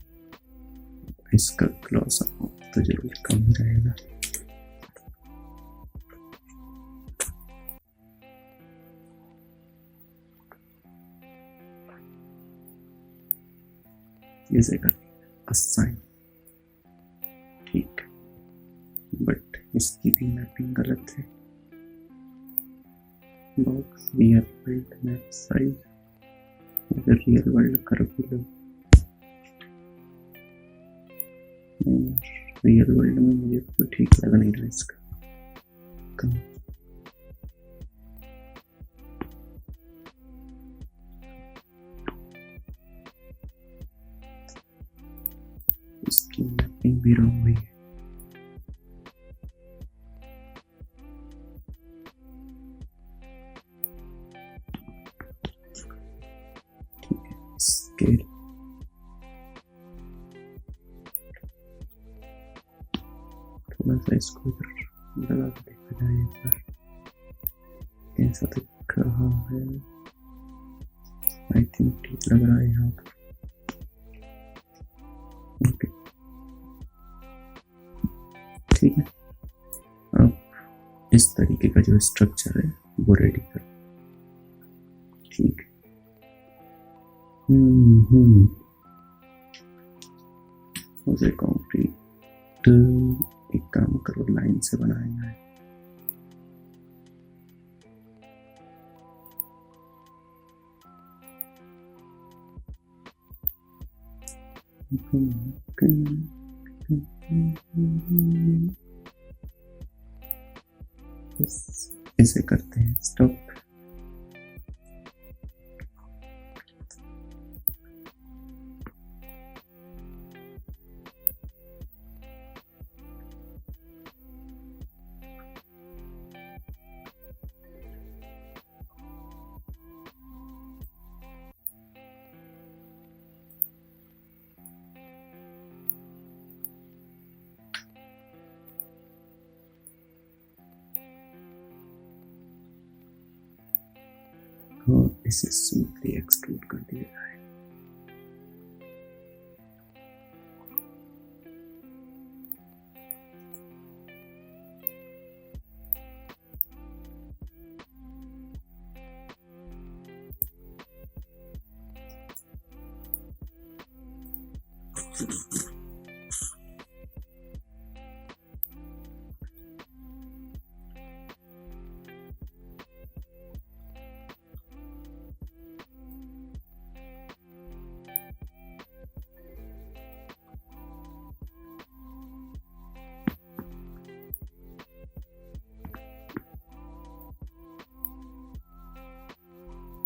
इसका क्लॉज अमाउंट तो जरूर कम ही रहेगा। इसे कर असाइन, ठीक, बट इसकी भी मैपिंग गलत है। Box real world map size, अगर रियल वर्ल्ड कर भी लो, रियल वर्ल्ड में मुझे कोई ठीक लग नहीं रहा इसका कम। इसकी मैपिंग भी रॉन्ग हुई है। ठीक है, स्केल थोड़ा सा इसको इधर लगा के देखा जाए एक बार कैसा दिख रहा है। आई थिंक ठीक लग रहा है यहाँ पर। ओके ठीक है, अब इस तरीके का जो स्ट्रक्चर है वो रेडी कर। ठीक, उसे कंक्रीट एक काम करो लाइन से बनाएंगे है। इसे करते हैं स्टॉप। और इसे स्मूथली एक्सट्रूड कर दिया जाए।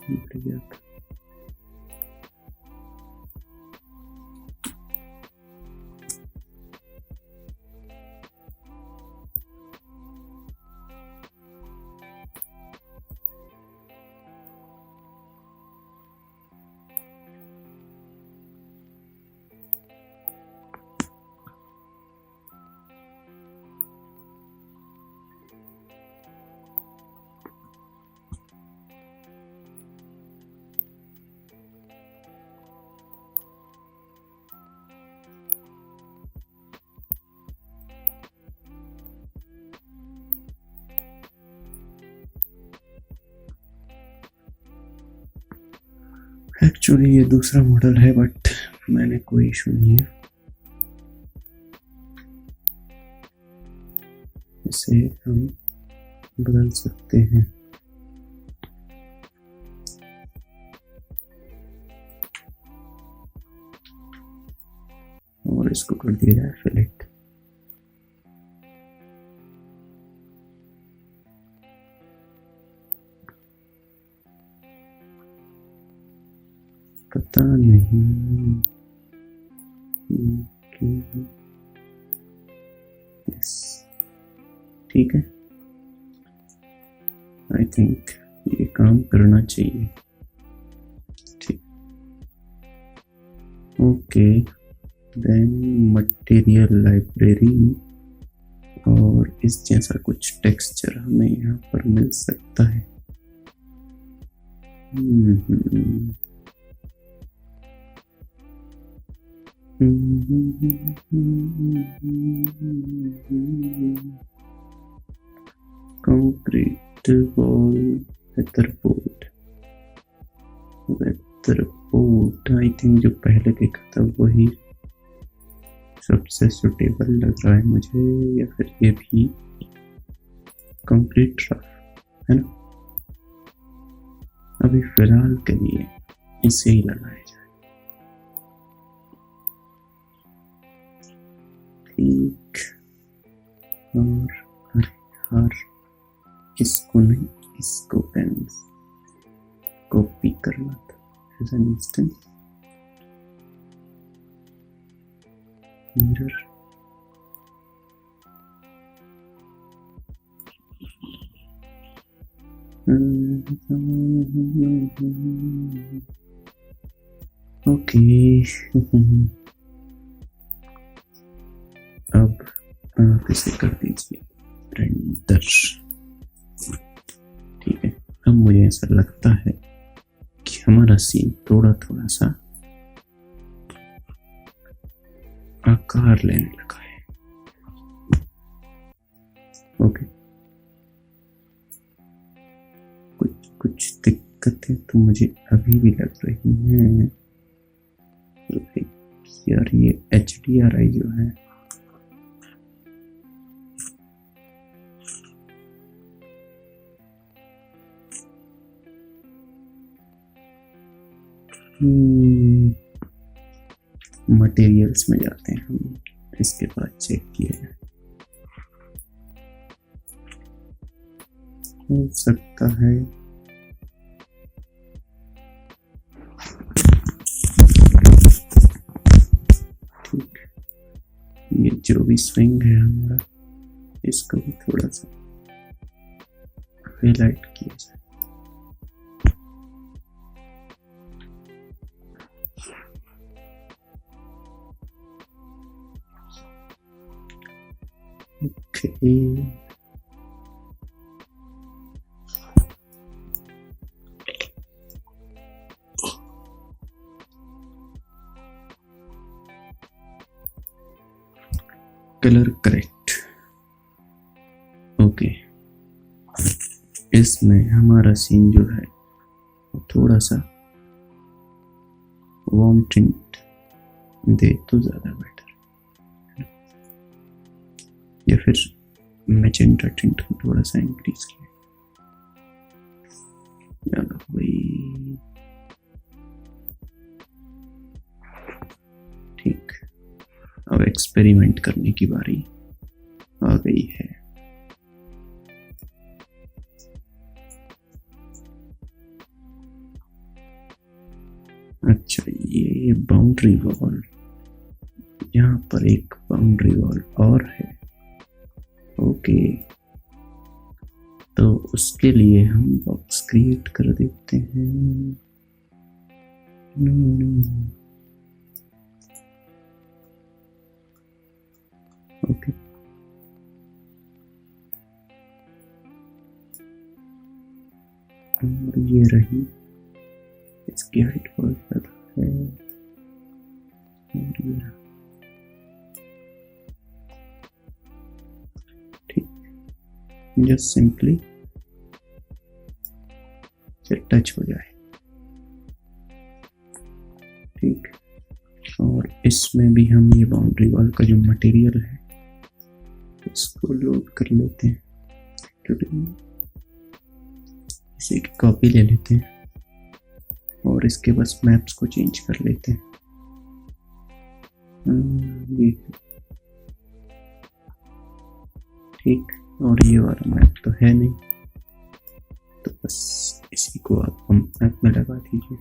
बढ़िया था। एक्चुअली ये दूसरा मॉडल है, बट मैंने कोई इशू नहीं है, इसे हम बदल सकते हैं। और इसको कर दिया जाए सिलेक्ट। पता नहीं क्यों। यस, ठीक है, आई थिंक ये काम करना चाहिए। ठीक, ओके, देन मटेरियल लाइब्रेरी, और इस जैसा कुछ टेक्सचर हमें यहाँ पर मिल सकता है। कंक्रीट वॉल, वेदरबोर्ड, आई थिंक जो पहले देखा था वही सबसे सुटेबल लग रहा है मुझे, या फिर ये भी कंक्रीट रफ है ना। अभी फिलहाल के लिए इसे ही लगाया जाए। ठीक, और हर इसको नहीं, इसको पेंस कॉपी करना था as an instance. Mirror, okay. अब आप इसे कर दीजिए रेंडर। ठीक है, अब मुझे ऐसा लगता है कि हमारा सीन थोड़ा थोड़ा सा आकार लेने लगा है। ओके, कुछ दिक्कतें तो मुझे अभी भी लग रही हैं, यार ये HDRI जो है मटेरियल्स में जाते हैं हम, इसके बाद चेक किया जाए। हो सकता है ठीक, ये जो भी स्विंग है हमारा, इसको भी थोड़ा सा हाईलाइट किया जाए। Colour correct, okay. इसमें हमारा सीन जो है वो थोड़ा सा वार्म टिंट दे तो ज़्यादा बेटर, या फिर मैजेंटा टिंट को थोड़ा सा इंक्रीज किया। वही ठीक। अब एक्सपेरिमेंट करने की बारी आ गई है। अच्छा, ये बाउंड्री वॉल, यहाँ पर एक बाउंड्री वॉल और है। ओके, तो उसके लिए हम बॉक्स क्रिएट कर देते हैं। ओके, और ये रही, इसकी हाइट बहुत ज़्यादा है, और ये रहा। ठीक, जस्ट सिंपली से टच हो जाए। ठीक, और इसमें भी हम ये बाउंड्री वॉल का जो मटेरियल है इसको लोड कर लेते हैं। इसी की कॉपी ले लेते हैं और इसके बस मैप्स को चेंज कर लेते हैं। ये ठीक, और ये वाला मैप तो है नहीं, तो बस इसी को आप हम मैप में लगा दीजिए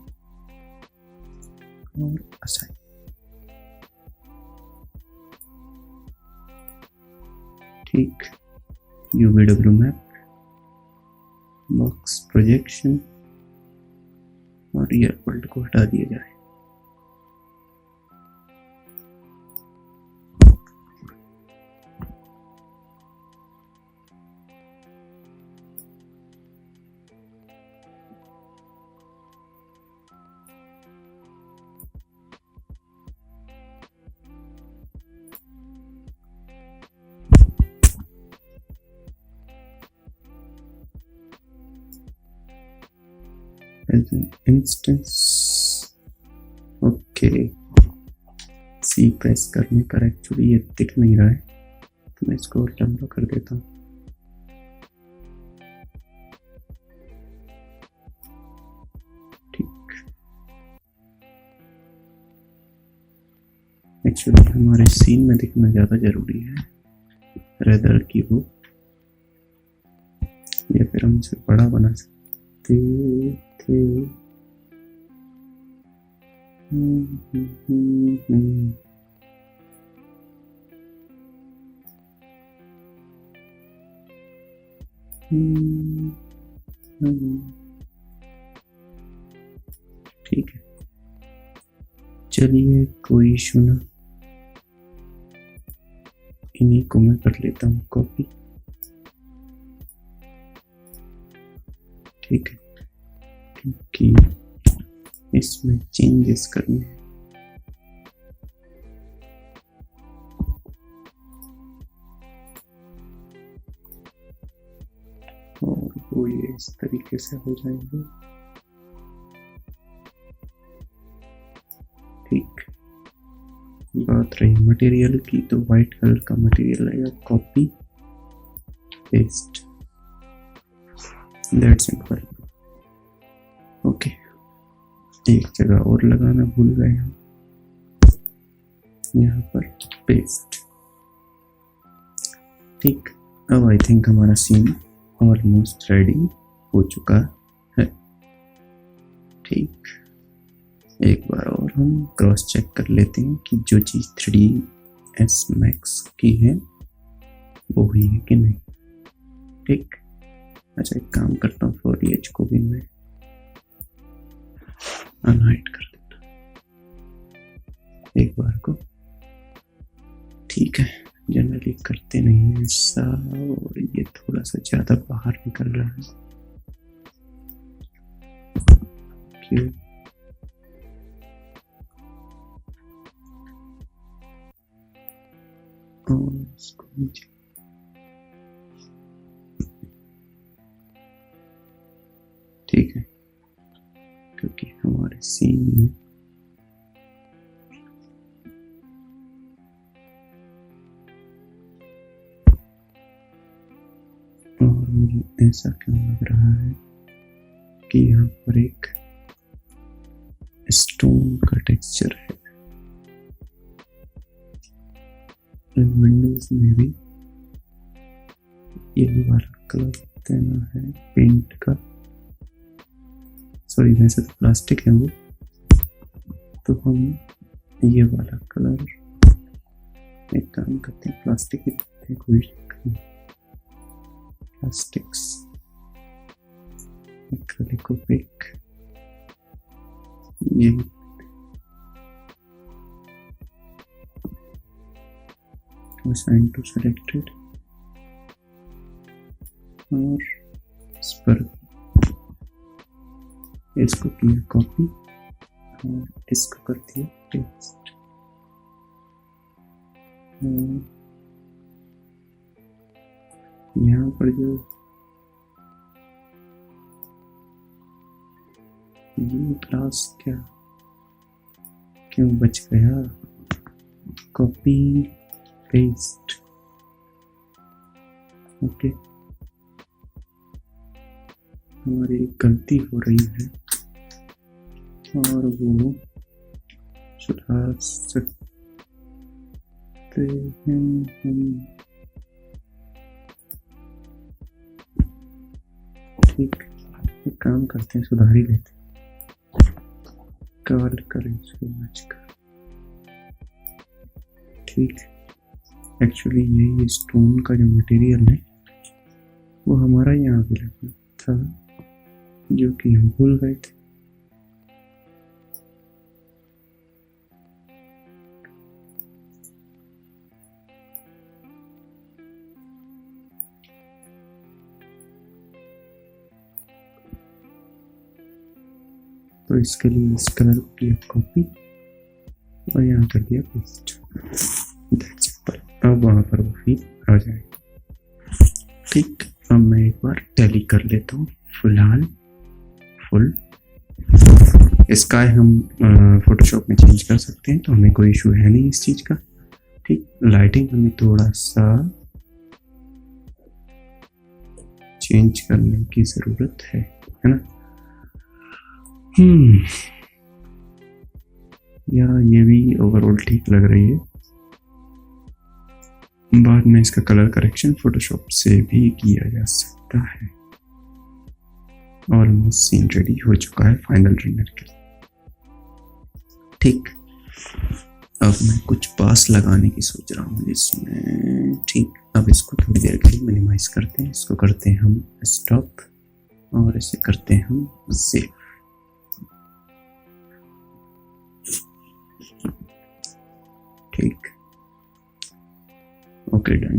और असाइन। ठीक, UVW मैप, बॉक्स प्रोजेक्शन, और ईयर वर्ल्ड को हटा दिया जाए। as an instance। Okay, C press करने पर एक्चुअली ये दिख नहीं रहा है, तो मैं इसको लंबा कर देता हूँ। ठीक, एक्चुअली हमारे सीन में दिखना ज़्यादा जरूरी है रेदर की वो, या फिर हम इसे बड़ा बना सकते थे। ठीक है, चलिए कोई इशू ना, इन्हीं को मैं कर लेता हूँ कॉपी। ठीक है, क्योंकि इसमें चेंजेस करने हैं। और वो ये इस तरीके से हो जाएंगे। ठीक, बात रही मटेरियल की, तो वाइट कलर का मटेरियल आएगा, copy paste, that's simple. Okay, एक जगह और लगाना भूल गए हम, यहाँ पर पेस्ट। ठीक, अब आई थिंक हमारा सीन ऑलमोस्ट रेडी हो चुका है। ठीक, एक बार और हम क्रॉस चेक कर लेते हैं कि जो चीज़ 3ds Max की है वो हुई है कि नहीं। ठीक, अच्छा एक काम करता हूँ, foliage को भी मैं अनहाइड कर देता एक बार को। ठीक है, जनरली करते नहीं है ऐसा, और ये थोड़ा सा ज्यादा बाहर निकल रहा है, क्यों? और इसको नीचे, ठीक है, क्योंकि हमारे सीन में और मुझे ऐसा क्यों लग रहा है कि यहाँ पर एक स्टोन का टेक्सचर है। विंडोज में भी यही वाला कलर देना है पेंट का। सॉरी, वैसे तो प्लास्टिक है वो, तो हम ये वाला कलर, एक काम करते हैं प्लास्टिक ही देते हैं, कोई प्लास्टिक्स एक्रेलिक ओपेक ये assign to selected और इस पर इसको किया कॉपी और इसको कर दिया पेस्ट। यहाँ पर जो ये क्लास क्यों बच गया, कॉपी पेस्ट, ओके। हमारी गलती हो रही है और वो सुधार सकते हैं हम। ठीक, एक काम करते हैं, सुधार ही लेते हैं, कवर करें इसको मैच कर। ठीक, एक्चुअली ये स्टोन का जो मटेरियल है वो हमारा यहाँ पे लगना था, जो कि हम भूल गए थे। तो इसके लिए इस कलर को किया कॉपी और यहाँ कर दिया पेस्ट। अब वहां पर वो फील आ जाएगा। ठीक, अब मैं एक बार टैली कर लेता हूँ। फिलहाल फुल स्काई हम फोटोशॉप में चेंज कर सकते हैं, तो हमें कोई इशू है नहीं इस चीज का। ठीक, लाइटिंग हमें थोड़ा सा चेंज करने की जरूरत है ना। या ये भी ओवरऑल ठीक लग रही है। बाद में इसका कलर करेक्शन फोटोशॉप से भी किया जा सकता है। ऑलमोस्ट सीन रेडी हो चुका है फाइनल रेंडर के लिए। ठीक, अब मैं कुछ पास लगाने की सोच रहा हूँ इसमें। ठीक, अब इसको थोड़ी देर के लिए मिनिमाइज करते हैं। इसको करते हैं हम स्टॉप और इसे करते हैं हम सेव। ठीक, ओके डन।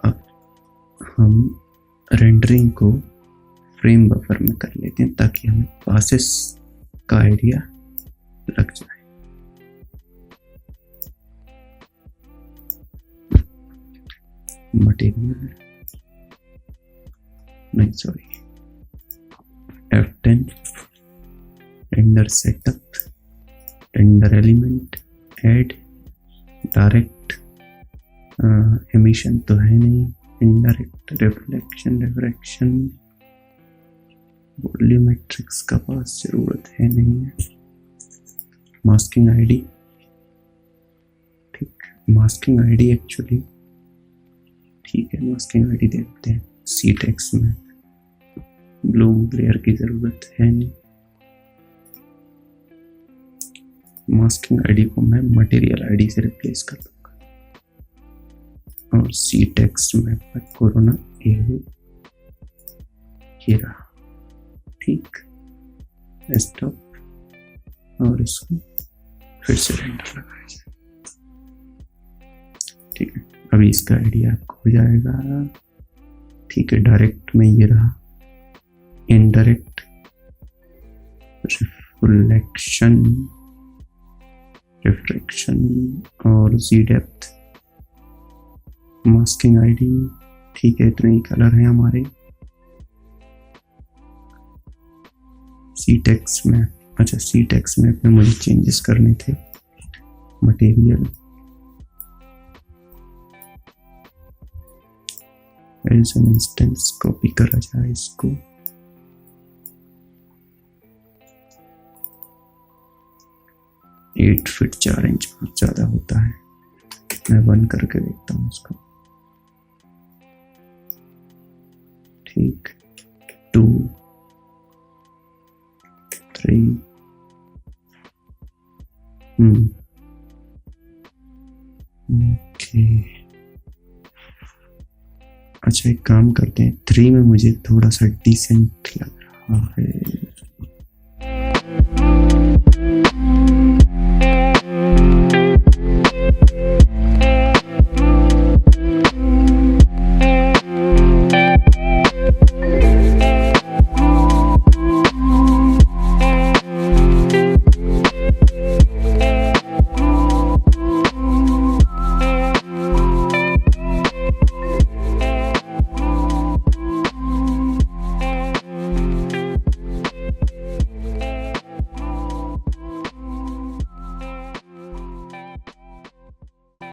अब हम रेंडरिंग को फ्रेम बफर में कर लेते हैं ताकि हमें पासेस का आइडिया लग जाए। मटेरियल नहीं, sorry, F10 render setup, render element, add, direct emission तो है नहीं, इनडायरेक्ट रिफ्लेक्शन, रिफ्रैक्शन, वॉल्यूमेट्रिक्स का पास जरूरत है नहीं है। मास्किंग आईडी, ठीक, मास्किंग आईडी एक्चुअली ठीक है, मास्किंग आईडी देखते हैं। सी टेक्स्ट में ब्लूम लेयर की जरूरत है नहीं। मास्किंग आईडी को मैं मटेरियल आईडी से रिप्लेस कर दूंगा और सी टेक्स्ट में कोरोना एहू ये रहा। ठीक, स्टॉप और इसको फिर से रेंडर लगाया जाए। ठीक है, अभी इसका आइडिया आपको हो जाएगा। ठीक है, डायरेक्ट में ये रहा, इनडायरेक्ट, रिफ्लेक्शन, रिफ्रैक्शन और जी डेप्थ, मास्किंग आईडी। ठीक है, इतने ही कलर हैं हमारे। सी टेक्स्ट में, अच्छा सी टेक्स्ट में अपने मुझे चेंजेस करने थे। Material, as an instance copy करा जाए इसको। एट फीट 4 इंच बहुत ज्यादा होता है। मैं बंद करके देखता हूँ इसको। ठीक, 2 3 ओके। अच्छा एक काम करते हैं, 3 में मुझे थोड़ा सा डिसेंट लग रहा है।